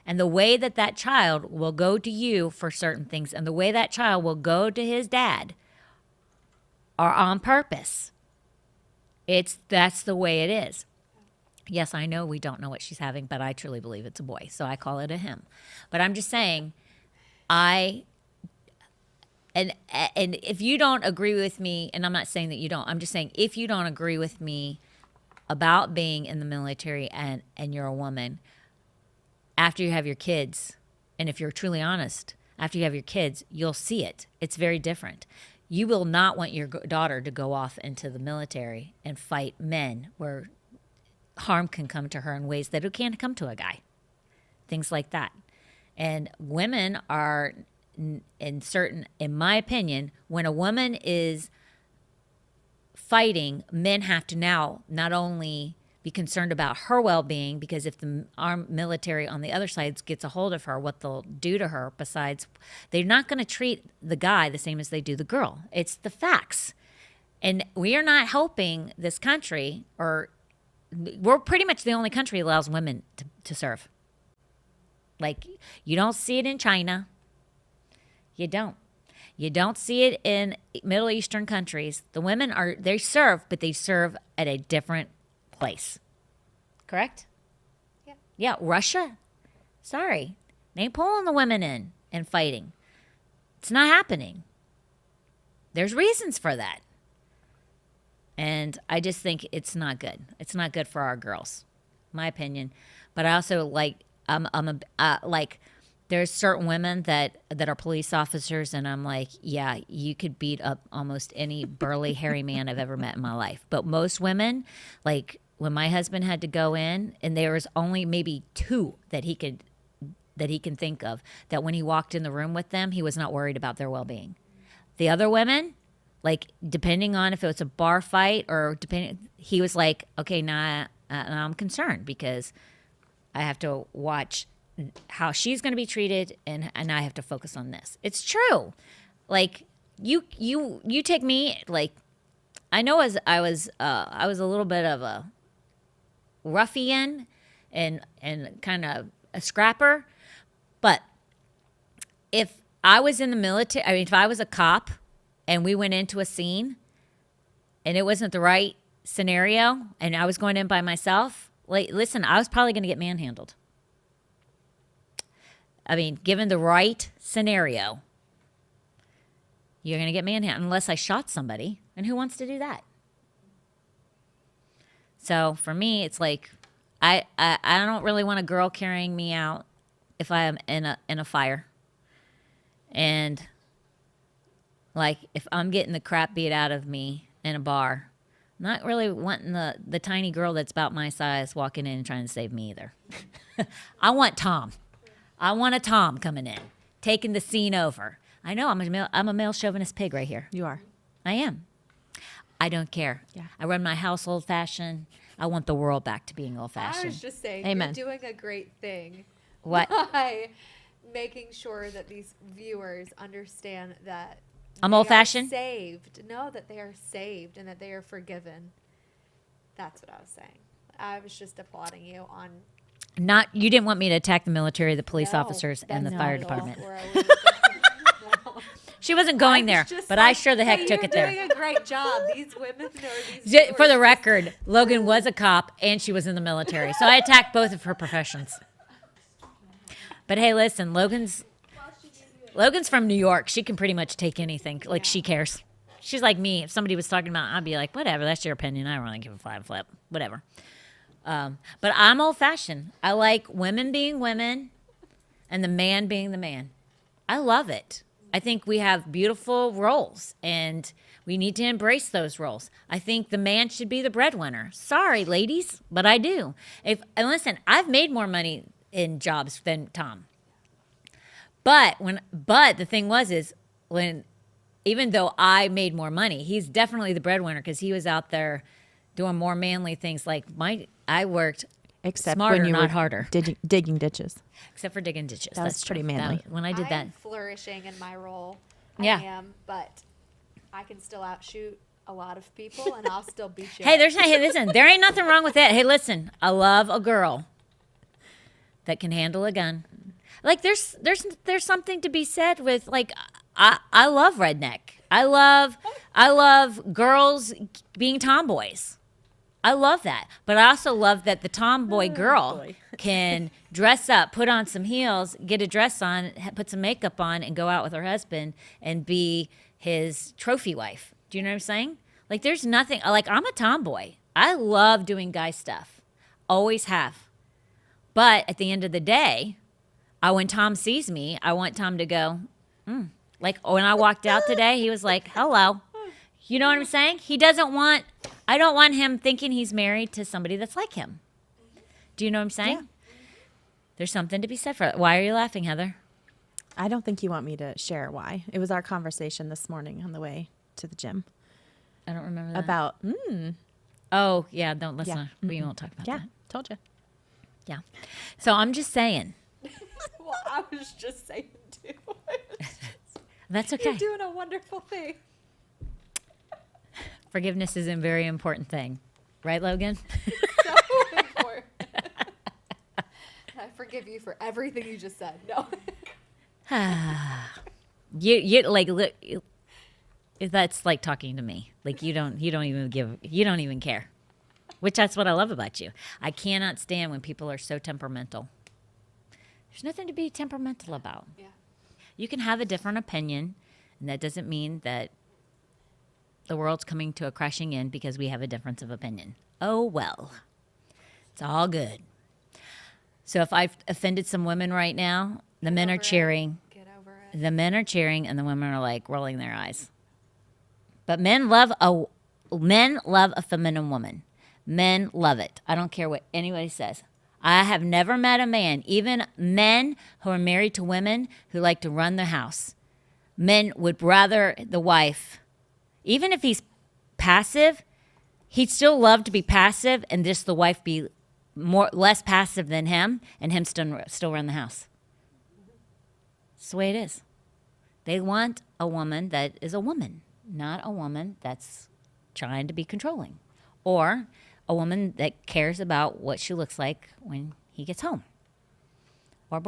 And the way that that child will go to you for certain things and the way that child will go to his dad are on purpose. That's the way it is. Yes, I know we don't know what she's having, but I truly believe it's a boy, so I call it a him. But I'm just saying, And if you don't agree with me, and I'm not saying that you don't, I'm just saying if you don't agree with me about being in the military and you're a woman, after you have your kids, and if you're truly honest, after you have your kids, you'll see it. It's very different. You will not want your daughter to go off into the military and fight men where harm can come to her in ways that it can't come to a guy. Things like that. And women are... in my opinion, when a woman is fighting, men have to now not only be concerned about her well-being, because if the armed military on the other side gets a hold of her, what they'll do to her, besides, they're not going to treat the guy the same as they do the girl. It's the facts. And we are not helping this country, or we're pretty much the only country that allows women to serve. Like, you don't see it in China. You don't. You don't see it in Middle Eastern countries. The women they serve, but they serve at a different place. Correct? Yeah. Yeah, Russia. Sorry. They ain't pulling the women in and fighting. It's not happening. There's reasons for that. And I just think it's not good. It's not good for our girls, my opinion. But I also there's certain women that are police officers, and I'm like, yeah, you could beat up almost any burly, hairy man I've ever met in my life. But most women, like when my husband had to go in, and there was only maybe two that he can think of, that when he walked in the room with them, he was not worried about their well-being. The other women, like depending on if it was a bar fight or he was like, okay, now I'm concerned because I have to watch how she's going to be treated, and I have to focus on this. It's true. Like you take me, like, I know as I was a little bit of a ruffian and kind of a scrapper, but if I was in the military, I mean, if I was a cop and we went into a scene and it wasn't the right scenario and I was going in by myself, like, listen, I was probably going to get manhandled. I mean, given the right scenario, you're going to get manhandled unless I shot somebody. And who wants to do that? So for me, it's like I don't really want a girl carrying me out if I am in a fire. And like if I'm getting the crap beat out of me in a bar, I'm not really wanting the tiny girl that's about my size walking in and trying to save me either. I want Tom. I want a Tom coming in, taking the scene over. I know I'm a male chauvinist pig right here. You are. I am. I don't care. Yeah. I run my house old fashioned. I want the world back to being old I was fashioned. just saying, Amen. you're doing a great thing. What? By making sure that these viewers understand that I'm they old are fashioned? saved. No, that they are saved and that they are forgiven. That's what I was saying. I was just applauding you on. You didn't want me to attack the military, the police No, officers, and the that's fire not at all department. where I was going. She wasn't going there, but I sure the heck hey, took it there. You're doing a great job. These women or these For the viewers- record, Logan was a cop and she was in the military, so I attacked both of her professions. But hey, listen, Logan's from New York. She can pretty much take anything. Like, she cares. She's like me. If somebody was talking about, I'd be like, whatever, that's your opinion. I don't really give a flying flip. Whatever. But I'm old fashioned. I like women being women and the man being the man. I love it. I think we have beautiful roles and we need to embrace those roles. I think the man should be the breadwinner. Sorry, ladies, but I do. And listen, I've made more money in jobs than Tom. But the thing is when even though I made more money, he's definitely the breadwinner because he was out there doing more manly things. Like I worked Except smarter, when you not were harder. digging ditches. Except for digging ditches. That was That's pretty true. manly. When I did that. I'm flourishing in my role. Yeah. I am, but I can still outshoot a lot of people, and I'll still beat you. Hey, up. hey, listen, there ain't nothing wrong with that. Hey, listen, I love a girl that can handle a gun. Like there's something to be said with like I love redneck. I love girls being tomboys. I love that. But I also love that the tomboy girl can dress up, put on some heels, get a dress on, put some makeup on, and go out with her husband and be his trophy wife. Do you know what I'm saying? Like, there's nothing, like, I'm a tomboy. I love doing guy stuff. Always have. But at the end of the day, when Tom sees me, I want Tom to go, Like, when I walked out today, he was like, hello. You know what I'm saying? I don't want him thinking he's married to somebody that's like him. Do you know what I'm saying? Yeah. There's something to be said for it. Why are you laughing, Heather? I don't think you want me to share why. It was our conversation this morning on the way to the gym I don't remember that. about, Oh, yeah, don't listen. Yeah. We won't talk about yeah, that. told you. Yeah. So I'm just saying. Well, I was just saying too. That's You're okay. doing a wonderful thing. Forgiveness is a very important thing. Right, Logan? So important. I forgive you for everything you just said. No. you like look, that's like talking to me. Like you don't even care. Which that's what I love about you. I cannot stand when people are so temperamental. There's nothing to be temperamental about. Yeah. You can have a different opinion, and that doesn't mean that the world's coming to a crashing end because we have a difference of opinion. Oh well. It's all good. So if I've offended some women right now, the men are over it. cheering. Get over it. The men are cheering and the women are like rolling their eyes. But men love a feminine woman. Men love it. I don't care what anybody says. I have never met a man, even men who are married to women who like to run the house. Men would rather the wife, even if he's passive, he'd still love to be passive and just the wife be less passive than him and him still run the house. It's the way it is. They want a woman that is a woman, not a woman that's trying to be controlling. Or a woman that cares about what she looks like when he gets home. Or,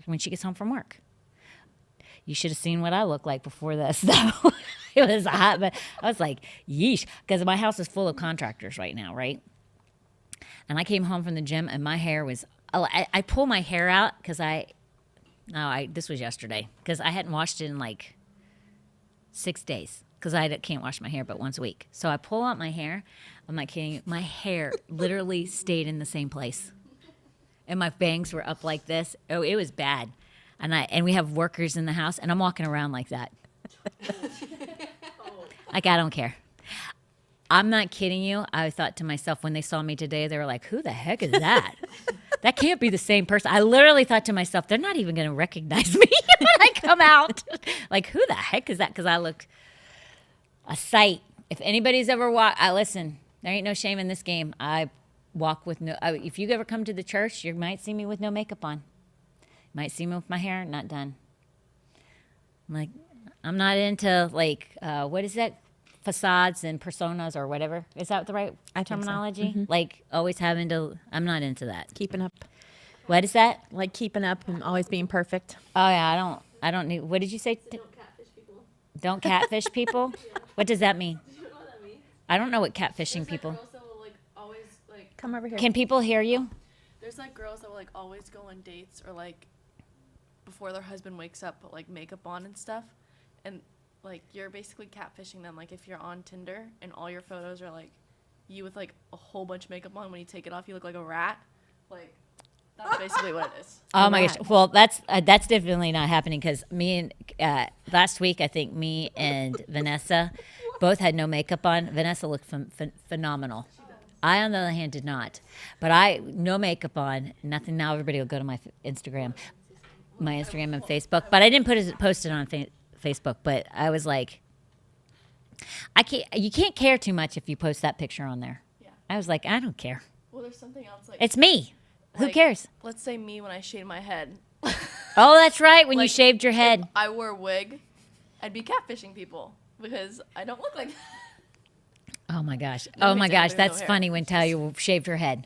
when she gets home from work. You should have seen what I looked like before this, though. It was hot, but I was like, yeesh. Because my house is full of contractors right now, right? And I came home from the gym and my hair was, I pull my hair out because this was yesterday, because I hadn't washed it in like 6 days, because I can't wash my hair but once a week. So I pull out my hair. I'm not kidding. My hair literally stayed in the same place. And my bangs were up like this. Oh, it was bad. And we have workers in the house, and I'm walking around like that. Like, I don't care. I'm not kidding you. I thought to myself when they saw me today, they were like, who the heck is that? That can't be the same person. I literally thought to myself, they're not even going to recognize me when I come out. Like, who the heck is that? Because I look a sight. If anybody's ever listen, there ain't no shame in this game. I walk with if you ever come to the church, you might see me with no makeup on. You might see me with my hair not done. I'm not into what is that? Facades and personas or whatever. Is that the right terminology? Mm-hmm. Like always having to, I'm not into that. Keeping up. What is that? Like keeping up and always being perfect. Oh yeah, I don't need, what did you say? Don't catfish people. Don't catfish people? What does that mean? You know what that means? I don't know what catfishing There's people. Like girls that will always Come over here. Can people hear you? There's girls that will always go on dates or before their husband wakes up, put makeup on and stuff, and you're basically catfishing them. If you're on Tinder and all your photos are you with like a whole bunch of makeup on. When you take it off, you look like a rat. Like that's basically what it is. Oh my gosh! Well, that's definitely not happening because me and last week I think me and Vanessa both had no makeup on. Vanessa looked phenomenal. I, on the other hand, did not. But I no makeup on, nothing. Now everybody will go to my Instagram and Facebook. But I didn't post it on Facebook. But I was like, you can't care too much if you post that picture on there. Yeah. I was like, I don't care. Well, there's something else like It's me. Who like, cares? Let's say me when I shaved my head. Oh, that's right. When you Like, shaved your head. If I wore a wig, I'd be catfishing people because I don't look like that. Oh my gosh. No, Oh my it's gosh. actually no That's hair. funny when Talia shaved her head.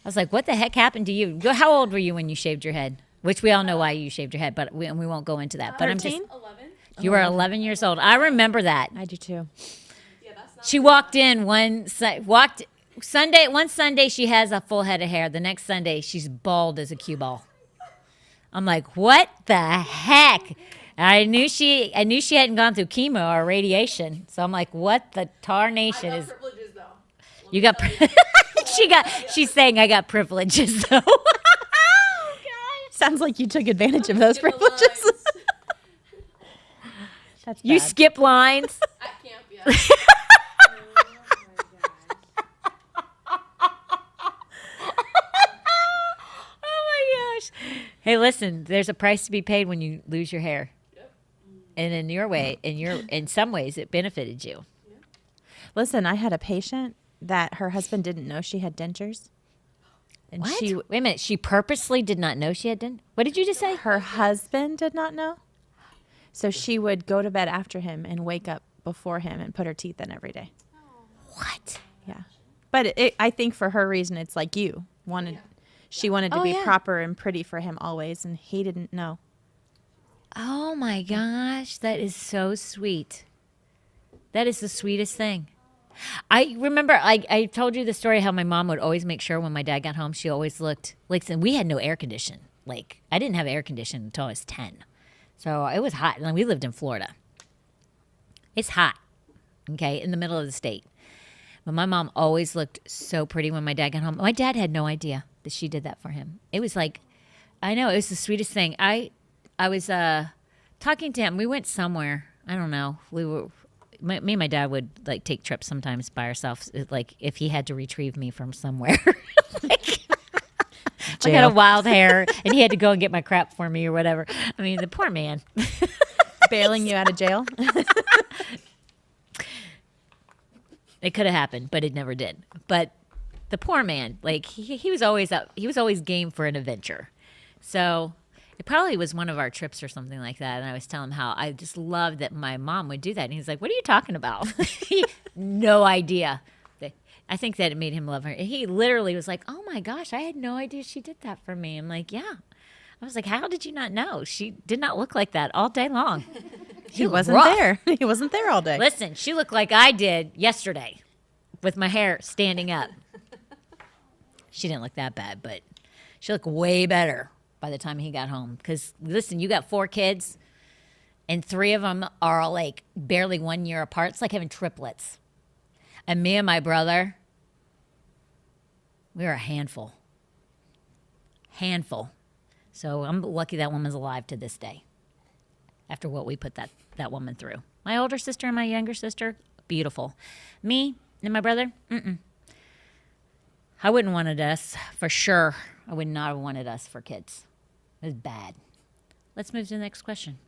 I was like, what the heck happened to you? How old were you when you shaved your head? Which we all know why you shaved your head, but we won't go into that. But I'm just 13? 11. you were 11 years old. I remember that. I do too. Yeah, that's not. She walked in one Sunday she has a full head of hair. The next Sunday she's bald as a cue ball. I'm like, what the heck? I knew she hadn't gone through chemo or radiation. So I'm like, what the tarnation is? Privileges though. You got she's saying I got privileges though. Sounds like you took advantage of those privileges. That's You bad. skip lines. At camp, yeah. Oh my gosh. Hey, listen, there's a price to be paid when you lose your hair. Yep. And in some ways it benefited you. Listen, I had a patient that her husband didn't know she had dentures. And What? she Wait a minute. She purposely did not know she had done. What did you just say? her husband did not know. So she would go to bed after him and wake up before him and put her teeth in every day. What? Yeah. But I think for her reason, it's like you wanted. She wanted to Oh, be yeah. proper and pretty for him always, and he didn't know. Oh my gosh, that is so sweet. That is the sweetest thing. I remember I told you the story how my mom would always make sure when my dad got home, she always looked like, and we had no air condition. Like I didn't have air conditioning until I was 10. So it was hot. And we lived in Florida. It's hot, okay, in the middle of the state. But my mom always looked so pretty when my dad got home. My dad had no idea that she did that for him. It was like, I know, it was the sweetest thing. I was talking to him. We went somewhere. I don't know. Me and my dad would like take trips sometimes by ourselves. Like if he had to retrieve me from somewhere. I got a wild hair and he had to go and get my crap for me or whatever. I mean, the poor man. Bailing you out of jail. It could have happened, but it never did. But the poor man, like he was always up. He was always game for an adventure. So it probably was one of our trips or something like that. And I was telling him how I just loved that my mom would do that. And he's like, "What are you talking about?" No idea. I think that it made him love her. He literally was like, "Oh my gosh, I had no idea she did that for me." I'm like, "Yeah." I was like, "How did you not know? She did not look like that all day long." He wasn't rough. there. He wasn't there all day. Listen, she looked like I did yesterday with my hair standing up. She didn't look that bad, but she looked way better by the time he got home. Because, listen, you got 4 kids, and 3 of them are like barely 1 year apart. It's like having triplets. And me and my brother, we were a handful. Handful. So I'm lucky that woman's alive to this day after what we put that woman through. My older sister and my younger sister, beautiful. Me and my brother, I wouldn't wanted us, for sure. I would not have wanted us for kids. It was bad. Let's move to the next question.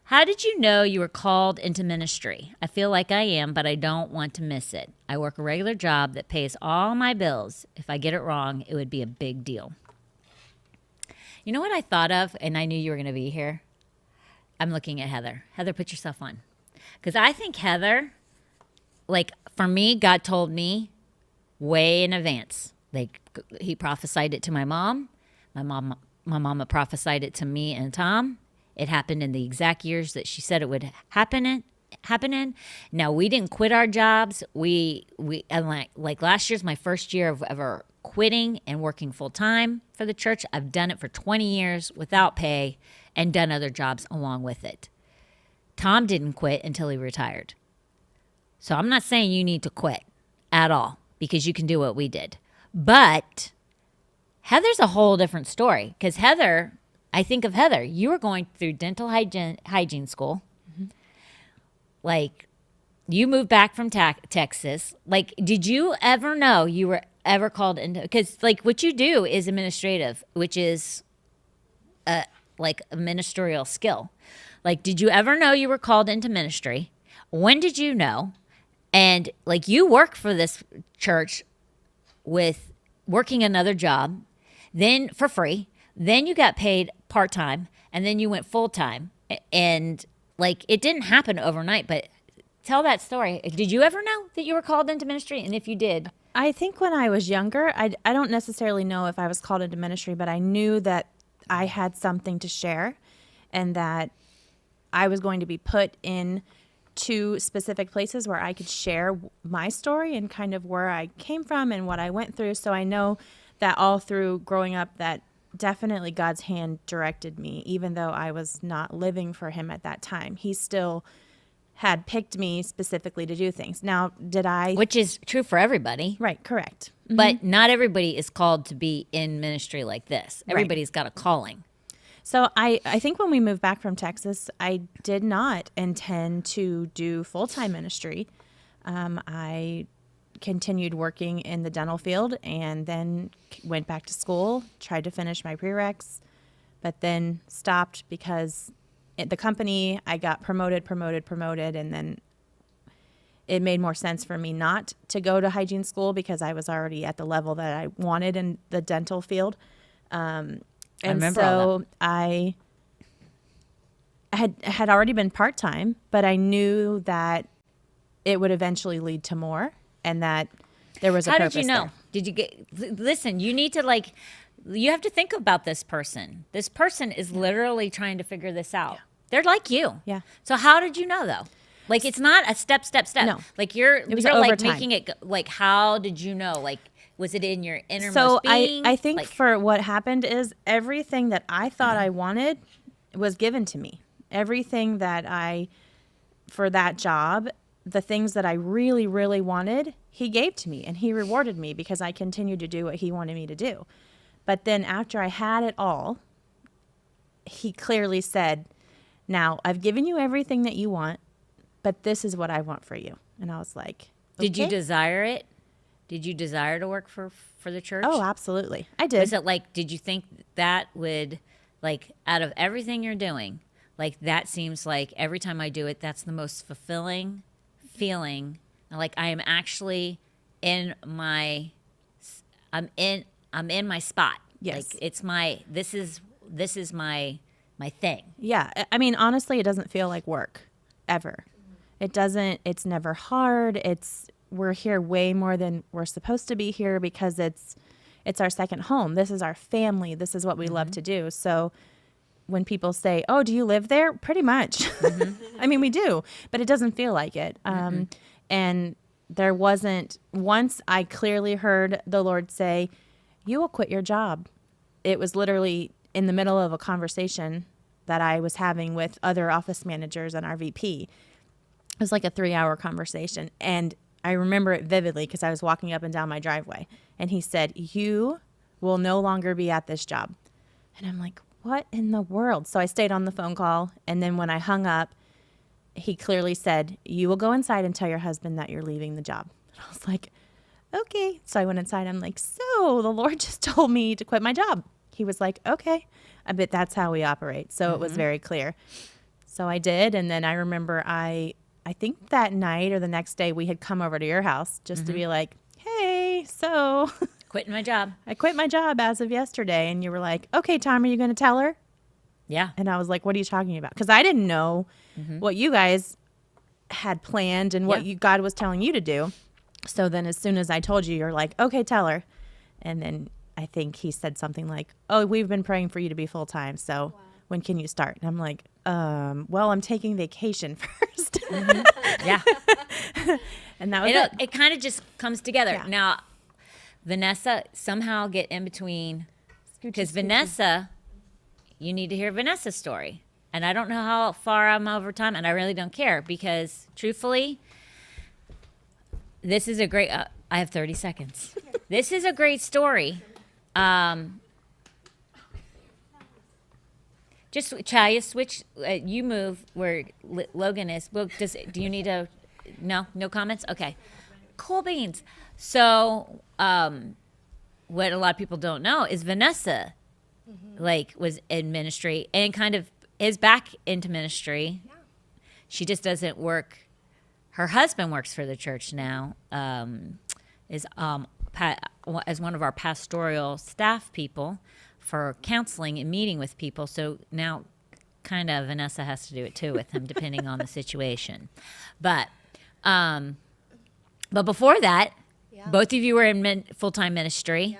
How did you know you were called into ministry? I feel like I am, but I don't want to miss it. I work a regular job that pays all my bills. If I get it wrong, it would be a big deal. You know what I thought of, and I knew you were going to be here? I'm looking at Heather. Heather, put yourself on. Because I think Heather, like for me, God told me way in advance. Like he prophesied it to my mom. My mama prophesied it to me and Tom. It happened in the exact years that she said it would happen in. Now we didn't quit our jobs. We and like last year's my first year of ever quitting and working full time for the church. I've done it for 20 years without pay and done other jobs along with it. Tom didn't quit until he retired. So I'm not saying you need to quit. at all because you can do what we did. But Heather's a whole different story because Heather, I think of Heather, you were going through dental hygiene school. Like, you moved back from Texas. Like, did you ever know you were ever called into, because like what you do is administrative, which is like a ministerial skill. Like, did you ever know you were called into ministry? When did you know? And like, you work for this church with working another job, then for free, then you got paid part-time, and then you went full-time. And like, it didn't happen overnight, but tell that story. Did you ever know that you were called into ministry? And if you did, I think when I was younger, I don't necessarily know if I was called into ministry, but I knew that I had something to share and that I was going to be put in two specific places where I could share my story and kind of where I came from and what I went through. So I know that all through growing up that definitely God's hand directed me, even though I was not living for him at that time. He still had picked me specifically to do things. Now, did I? which is true for everybody. Right, correct. But not everybody is called to be in ministry like this. Right. Everybody's got a calling. So I think when we moved back from Texas, I did not intend to do full-time ministry. I continued working in the dental field and then went back to school, tried to finish my prereqs, but then stopped because the company, I got promoted, and then it made more sense for me not to go to hygiene school because I was already at the level that I wanted in the dental field. And remember all so I had already been part-time, but I knew that it would eventually lead to more and that there was a How purpose did you know? there. Did you listen, you need to you have to think about this person. This person is literally trying to figure this out. They're like you. Yeah. So how did you know though? Like, it's not a step. No. Like was you're over like time. making it like, how did you know? Like, was it in your innermost So being? I think Like, for what happened is everything that I thought I wanted was given to me. Everything that for that job, the things that I really, really wanted, he gave to me and he rewarded me because I continued to do what he wanted me to do. But then after I had it all, he clearly said, now I've given you everything that you want, but this is what I want for you. And I was like, did you okay. desire it? Did you desire to work for the church? Oh, absolutely. I did. Was it like, did you think that would, like, out of everything you're doing, like, that seems like every time I do it, that's the most fulfilling feeling. Like, I am actually I'm in my spot. Yes. Like, it's this is my thing. Yeah. I mean, honestly, it doesn't feel like work ever. It doesn't, it's never hard. We're here way more than we're supposed to be here because it's our second home. This is our family. This is what we love to do. So when people say, oh, do you live there? Pretty much. I mean, we do, but it doesn't feel like it. And there wasn't, once I clearly heard the Lord say, you will quit your job. It was literally in the middle of a conversation that I was having with other office managers and our VP. It was like a 3-hour conversation. And I remember it vividly because I was walking up and down my driveway. And he said, you will no longer be at this job. And I'm like, what in the world? So I stayed on the phone call. And then when I hung up, he clearly said, you will go inside and tell your husband that you're leaving the job. And I was like, okay. So I went inside. I'm like, so the Lord just told me to quit my job. He was like, okay. I bet that's how we operate. So it was very clear. So I did. And then I remember I think that night or the next day we had come over to your house just to be like, hey, so Quitting my job. I quit my job as of yesterday. And you were like, okay, Tom, are you going to tell her? Yeah. And I was like, what are you talking about? Because I didn't know what you guys had planned and what God was telling you to do. So then as soon as I told you, you're like, okay, tell her. And then I think he said something like, oh, we've been praying for you to be full time. So when can you start? And I'm like, well, I'm taking vacation first. Yeah. And that was it. It kind of just comes together. Yeah. Now, Vanessa, somehow get in between, because Vanessa, you need to hear Vanessa's story. And I don't know how far I'm over time, and I really don't care because, truthfully, this is a great, I have 30 seconds. This is a great story. Just Chaya, switch. You move where Logan is. Well, do you need a? No comments. Okay, cool beans. So, what a lot of people don't know is Vanessa, was in ministry and kind of is back into ministry. Yeah. She just doesn't work. Her husband works for the church now. As one of our pastoral staff people for counseling and meeting with people. So now kind of Vanessa has to do it too with him, depending on the situation. But before that, both of you were in full-time ministry. Yeah.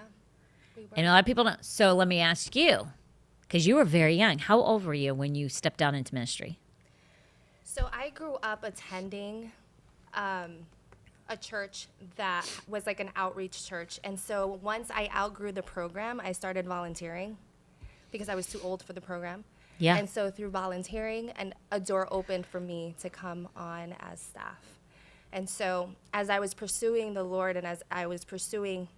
We were. And a lot of people don't. So let me ask you, because you were very young. How old were you when you stepped out into ministry? So I grew up attending a church that was like an outreach church. And so once I outgrew the program, I started volunteering because I was too old for the program. Yeah. And so through volunteering, and a door opened for me to come on as staff. And so as I was pursuing the Lord and as I was pursuing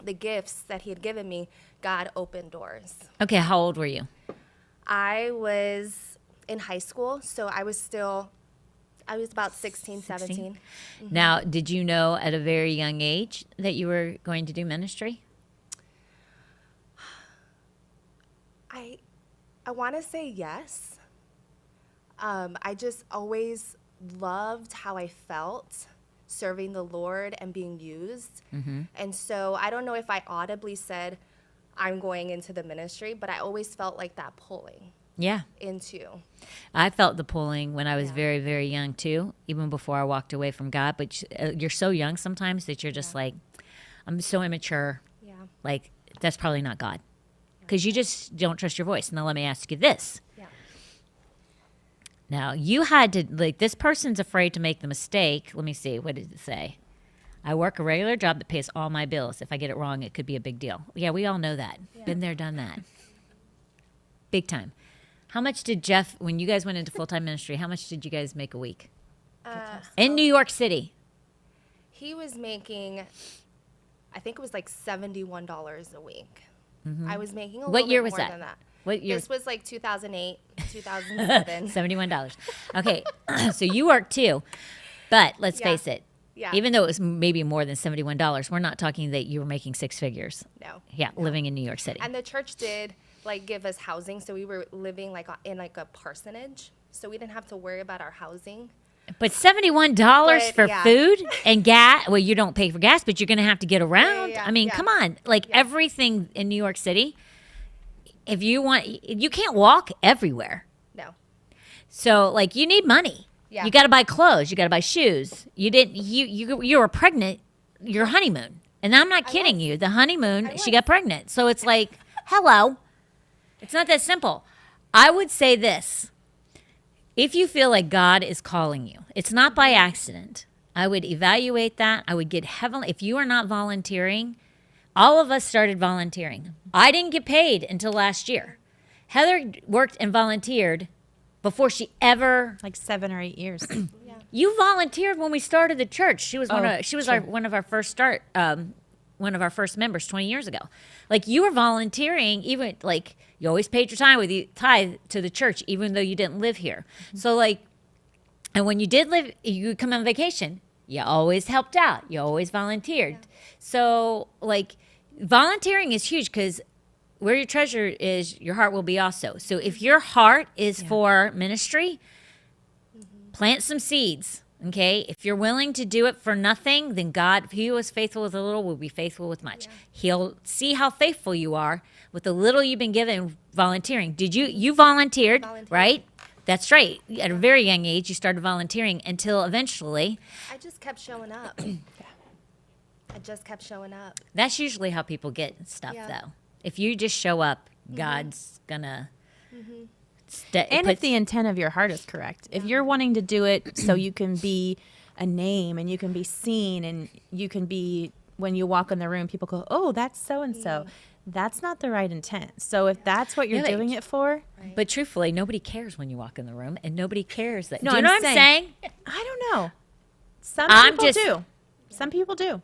the gifts that he had given me, God opened doors. Okay, how old were you? I was in high school, so I was about 16, 17. Now, did you know at a very young age that you were going to do ministry? I want to say yes. I just always loved how I felt serving the Lord and being used. And so I don't know if I audibly said, I'm going into the ministry, but I always felt like that pulling Yeah. into. I felt the pulling when I was Yeah. very, very young too, even before I walked away from God. But you're so young sometimes that you're just like, I'm so immature. Yeah. Like, that's probably not God. Because you just don't trust your voice. Now, let me ask you this. Yeah. Now, you had to, this person's afraid to make the mistake. Let me see. What did it say? I work a regular job that pays all my bills. If I get it wrong, it could be a big deal. Yeah, we all know that. Yeah. Been there, done that. Big time. How much did Jeff, when you guys went into full-time ministry, how much did you guys make a week? In New York City? He was making, I think it was like $71 a week. I was making a What little year bit was more that? than that. What year? This was like 2008, 2007. $71. Okay, so you work too. But let's Yeah. face it. Yeah. Even though it was maybe more than $71, we're not talking that you were making six figures. No. Yeah, living in New York City. And the church did like give us housing, so we were living like in like a parsonage, so we didn't have to worry about our housing. But $71 But, for yeah. food and gas. Well, you don't pay for gas, but you're going to have to get around. yeah, I mean, yeah. come on. Like everything in New York City, if you want, you can't walk everywhere. No. So, like, you need money. Yeah. You got to buy clothes. You got to buy shoes. You were pregnant your honeymoon. And I'm not kidding you. The honeymoon, she got pregnant. So it's like, hello. It's not that simple. I would say this. If you feel like God is calling you, it's not by accident. I would evaluate that. I would get heavily. If you are not volunteering, all of us started volunteering. I didn't get paid until last year. Heather worked and volunteered before she ever. Like 7 or 8 years. You volunteered when we started the church. She was one of our first members 20 years ago. Like, you were volunteering, even like you always paid your time with you tithe to the church, even though you didn't live here. So like, and when you did live, you would come on vacation. You always helped out. You always volunteered. So like, volunteering is huge because where your treasure is, your heart will be also. So if your heart is for ministry, plant some seeds. Okay, if you're willing to do it for nothing, then God, he who is faithful with a little will be faithful with much. He'll see how faithful you are with the little you've been given volunteering. Did you volunteered, right? That's right. At a very young age, you started volunteering until eventually. I just kept showing up. I just kept showing up. That's usually how people get stuff, Yeah. though. If you just show up, God's gonna. And if the intent of your heart is correct. If you're wanting to do it so you can be a name and you can be seen and you can be, when you walk in the room, people go, oh, that's so-and-so. That's not the right intent. So if that's what you're Yeah, but- doing it for, But truthfully, nobody cares when you walk in the room, and nobody cares that. No, do you know I'm what I'm saying? I don't know. Some I'm people just- do. Some people do.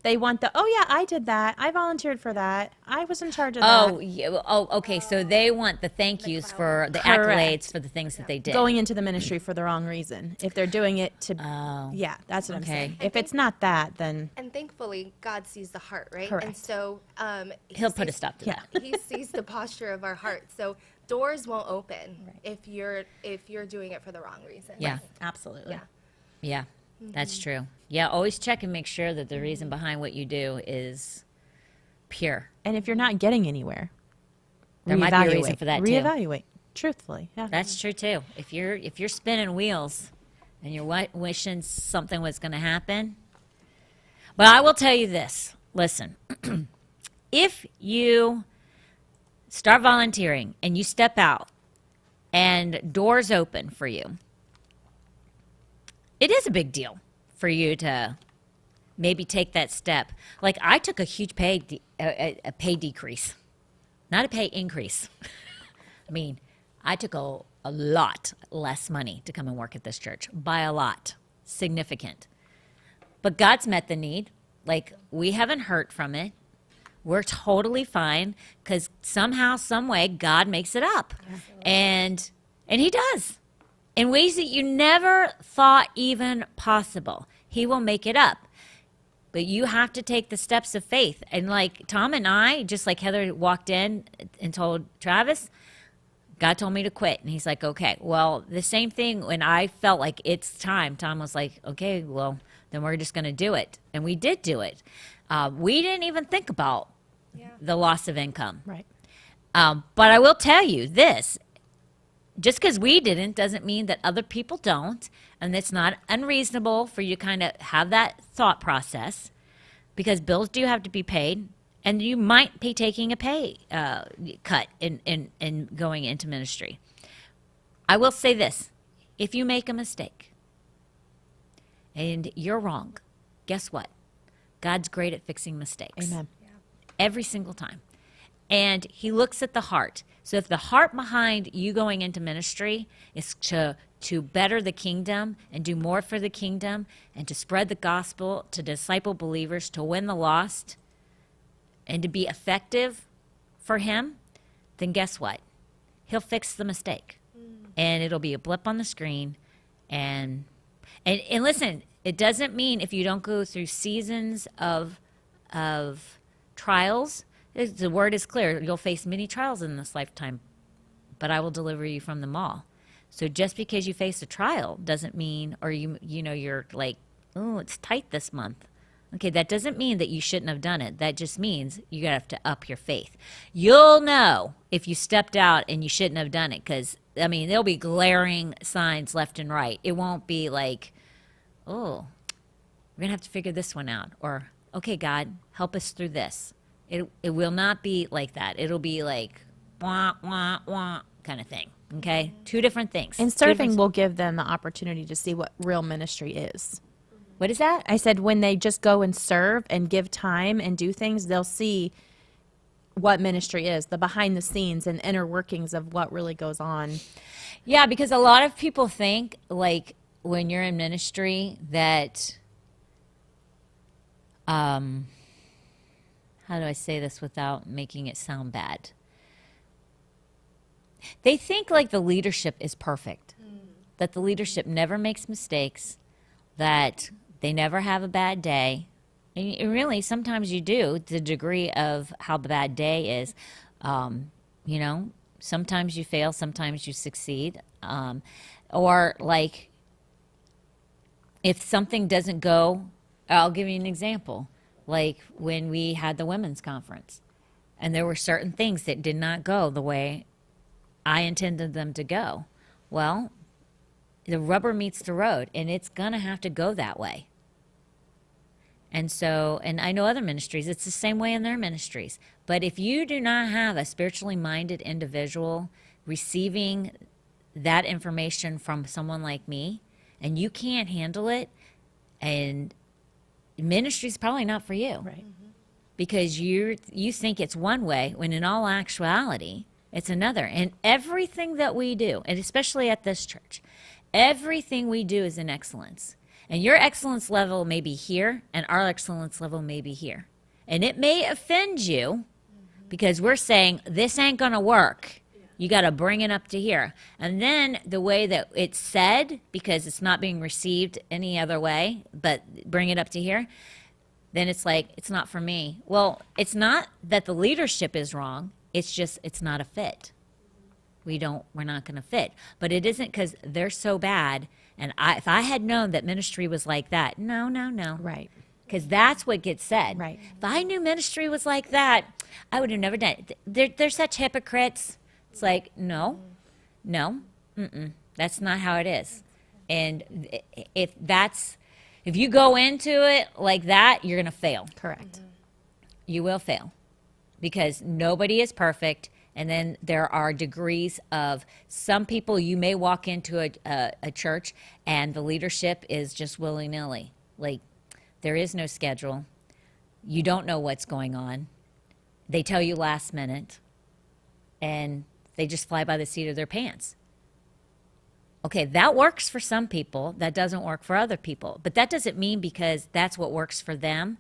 They want the, oh yeah, I did that. I volunteered for that. I was in charge of that. Oh, yeah. Oh, okay. So they want the thank yous for the Correct. accolades for the things that they did. Going into the ministry for the wrong reason. If they're doing it to, yeah, that's what I'm Okay. saying. If it's not that, then And thankfully, God sees the heart, right? Correct. And so He'll put a stop to Yeah. that. He sees the posture of our heart. So doors won't open if you're doing it for the wrong reason. Yeah. absolutely. Yeah. Yeah, that's true. Yeah, always check and make sure that the reason behind what you do is pure. And if you're not getting anywhere, There might be a reason reevaluate. for that, too. Reevaluate. Truthfully, yeah. That's true too. If you're spinning wheels and you're wishing something was going to happen, but I will tell you this. Listen, if you start volunteering and you step out and doors open for you, it is a big deal for you to maybe take that step. Like I took a huge pay decrease, not a pay increase. I mean, I took a lot less money to come and work at this church, by a lot, significant. But God's met the need. Like we haven't hurt from it. We're totally fine because somehow, some way, God makes it up, and He does. In ways that you never thought even possible. He will make it up. But you have to take the steps of faith. And like Tom and I, just like Heather walked in and told Travis, God told me to quit. And he's like, okay. Well, the same thing when I felt like it's time. Tom was like, okay, well, then we're just going to do it. And we did do it. We didn't even think about the loss of income. Right. But I will tell you this. Just because we didn't doesn't mean that other people don't. And it's not unreasonable for you to kind of have that thought process because bills do have to be paid. And you might be taking a pay cut in going into ministry. I will say this. If you make a mistake and you're wrong, guess what? God's great at fixing mistakes. Amen. Every single time. And He looks at the heart. So if the heart behind you going into ministry is to better the kingdom and do more for the kingdom and to spread the gospel, to disciple believers, to win the lost, and to be effective for Him, then guess what? He'll fix the mistake. And it'll be a blip on the screen. And listen, it doesn't mean if you don't go through seasons of trials. The word is clear. You'll face many trials in this lifetime, but I will deliver you from them all. So just because you face a trial doesn't mean, or you're like, oh, it's tight this month. Okay, that doesn't mean that you shouldn't have done it. That just means you have to up your faith. You'll know if you stepped out and you shouldn't have done it because, I mean, there'll be glaring signs left and right. It won't be like, oh, we're going to have to figure this one out. Or, okay, God, help us through this. It will not be like that. It'll be like, wah, wah, wah kind of thing. Okay? Two different things. And Two different- serving will give them the opportunity to see what real ministry is. What is that? I said when they just go and serve and give time and do things, they'll see what ministry is, the behind the scenes and inner workings of what really goes on. Yeah, because a lot of people think, like, when you're in ministry that, how do I say this without making it sound bad? They think like the leadership is perfect, that the leadership never makes mistakes, that they never have a bad day. And really, sometimes you do, the degree of how the bad day is. Sometimes you fail, sometimes you succeed. Or like, if something doesn't go, I'll give you an example. Like when we had the women's conference, and there were certain things that did not go the way I intended them to go. Well, the rubber meets the road, and it's going to have to go that way. And so, and I know other ministries, it's the same way in their ministries. But if you do not have a spiritually minded individual receiving that information from someone like me, and you can't handle it, and ministry's probably not for you. Right. Because you think it's one way, when in all actuality, it's another. And everything that we do, and especially at this church, everything we do is in excellence. And your excellence level may be here, and our excellence level may be here. And it may offend you because we're saying, this ain't going to work. You got to bring it up to here. And then the way that it's said, because it's not being received any other way, but bring it up to here, then it's like, it's not for me. Well, it's not that the leadership is wrong. It's just, it's not a fit. We're not going to fit. But it isn't because they're so bad. And if I had known that ministry was like that, no. Right. Because that's what gets said. Right. If I knew ministry was like that, I would have never done it. They're such hypocrites. It's like, no, that's not how it is. And if you go into it like that, you're going to fail. Correct. You will fail because nobody is perfect. And then there are degrees of some people. You may walk into a church and the leadership is just willy-nilly. Like, there is no schedule. You don't know what's going on. They tell you last minute. And they just fly by the seat of their pants. Okay, that works for some people. That doesn't work for other people. But that doesn't mean because that's what works for them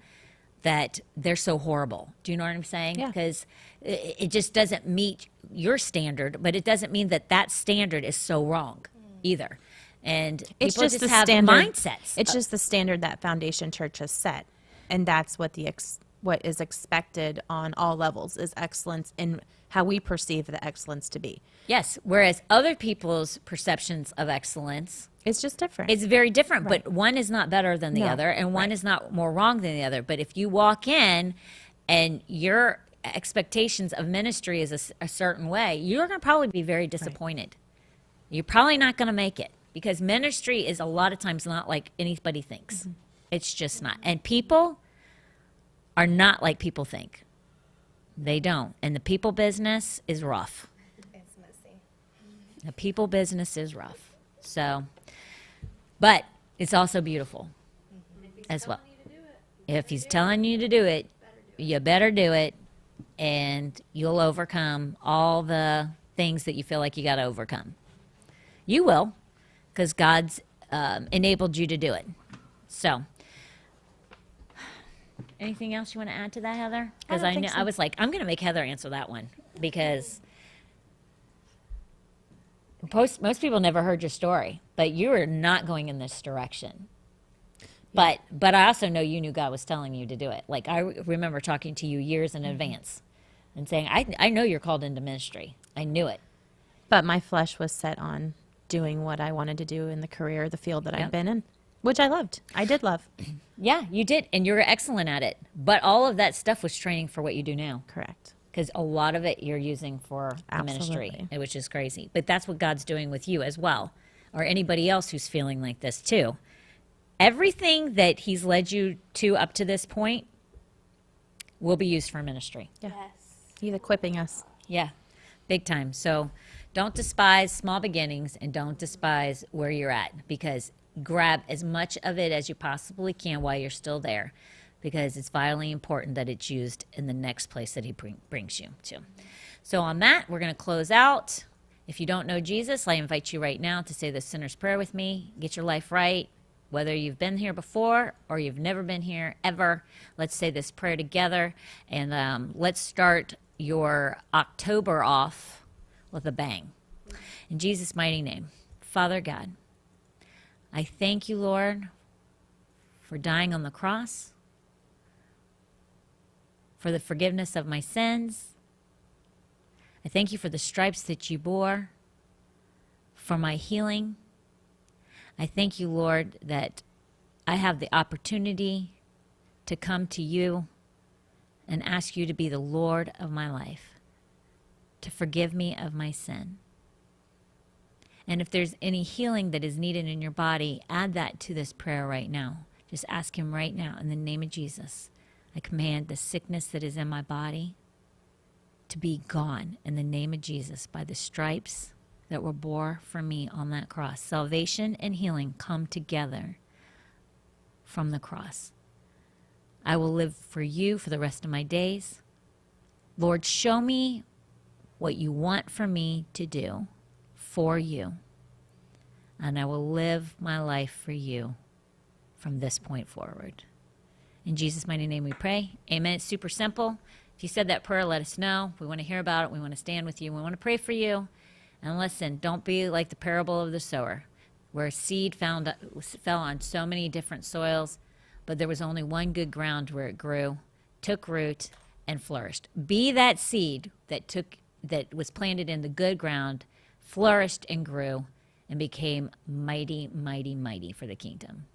that they're so horrible. Do you know what I'm saying? Yeah. Because it just doesn't meet your standard, but it doesn't mean that that standard is so wrong either. And It's people just the have standard mindsets. It's just the standard that Foundation Church has set, and that's what what is expected on all levels is excellence in how we perceive the excellence to be. Yes, whereas other people's perceptions of excellence, It's just different. it's very different, Right. but one is not better than the No, other, and one is not more wrong than the other. But if you walk in and your expectations of ministry is a certain way, you're going to probably be very disappointed. You're probably not going to make it because ministry is a lot of times not like anybody thinks. Mm-hmm. It's just not. And people are not like people think. They don't. And the people business is rough. It's messy. The people business is rough. So, but it's also beautiful as well. If he's telling you to do it, you better do it, and you'll overcome all the things that you feel like you got to overcome. You will, because God's enabled you to do it. So, anything else you want to add to that, Heather? Because don't think I so. was like, I'm going to make Heather answer that one because most people never heard your story, but you are not going in this direction. But I also know you knew God was telling you to do it. Like I remember talking to you years in advance and saying, I know you're called into ministry. I knew it. But my flesh was set on doing what I wanted to do in the career, the field that Yep. I've been in, which I loved. I did love. Yeah, you did. And you're excellent at it. But all of that stuff was training for what you do now. Correct. Because a lot of it you're using for the ministry, Absolutely. which is crazy. But that's what God's doing with you as well, or anybody else who's feeling like this too. Everything that he's led you to up to this point will be used for ministry. Yeah. Yes. He's equipping us. Yeah, big time. So don't despise small beginnings and don't despise where you're at because grab as much of it as you possibly can while you're still there because it's vitally important that it's used in the next place that he brings you to. So on that, we're going to close out. If you don't know Jesus, I invite you right now to say the sinner's prayer with me. Get your life right. Whether you've been here before or you've never been here ever, let's say this prayer together. And let's start your October off with a bang. In Jesus' mighty name, Father God, I thank you, Lord, for dying on the cross, for the forgiveness of my sins. I thank you for the stripes that you bore, for my healing. I thank you, Lord, that I have the opportunity to come to you and ask you to be the Lord of my life, to forgive me of my sin. And if there's any healing that is needed in your body, add that to this prayer right now. Just ask him right now in the name of Jesus. I command the sickness that is in my body to be gone in the name of Jesus by the stripes that were bore for me on that cross. Salvation and healing come together from the cross. I will live for you for the rest of my days. Lord, show me what you want for me to do for you, and I will live my life for you from this point forward. In Jesus' mighty name we pray. Amen. It's super simple. If you said that prayer, let us know. We want to hear about it. We want to stand with you. We want to pray for you. And listen, don't be like the parable of the sower, where seed fell on so many different soils, but there was only one good ground where it grew, took root, and flourished. Be that seed that was planted in the good ground, flourished and grew, and became mighty, mighty, mighty for the kingdom.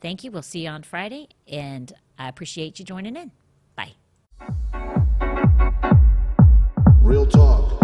Thank you. We'll see you on Friday, and I appreciate you joining in. Bye. Real talk.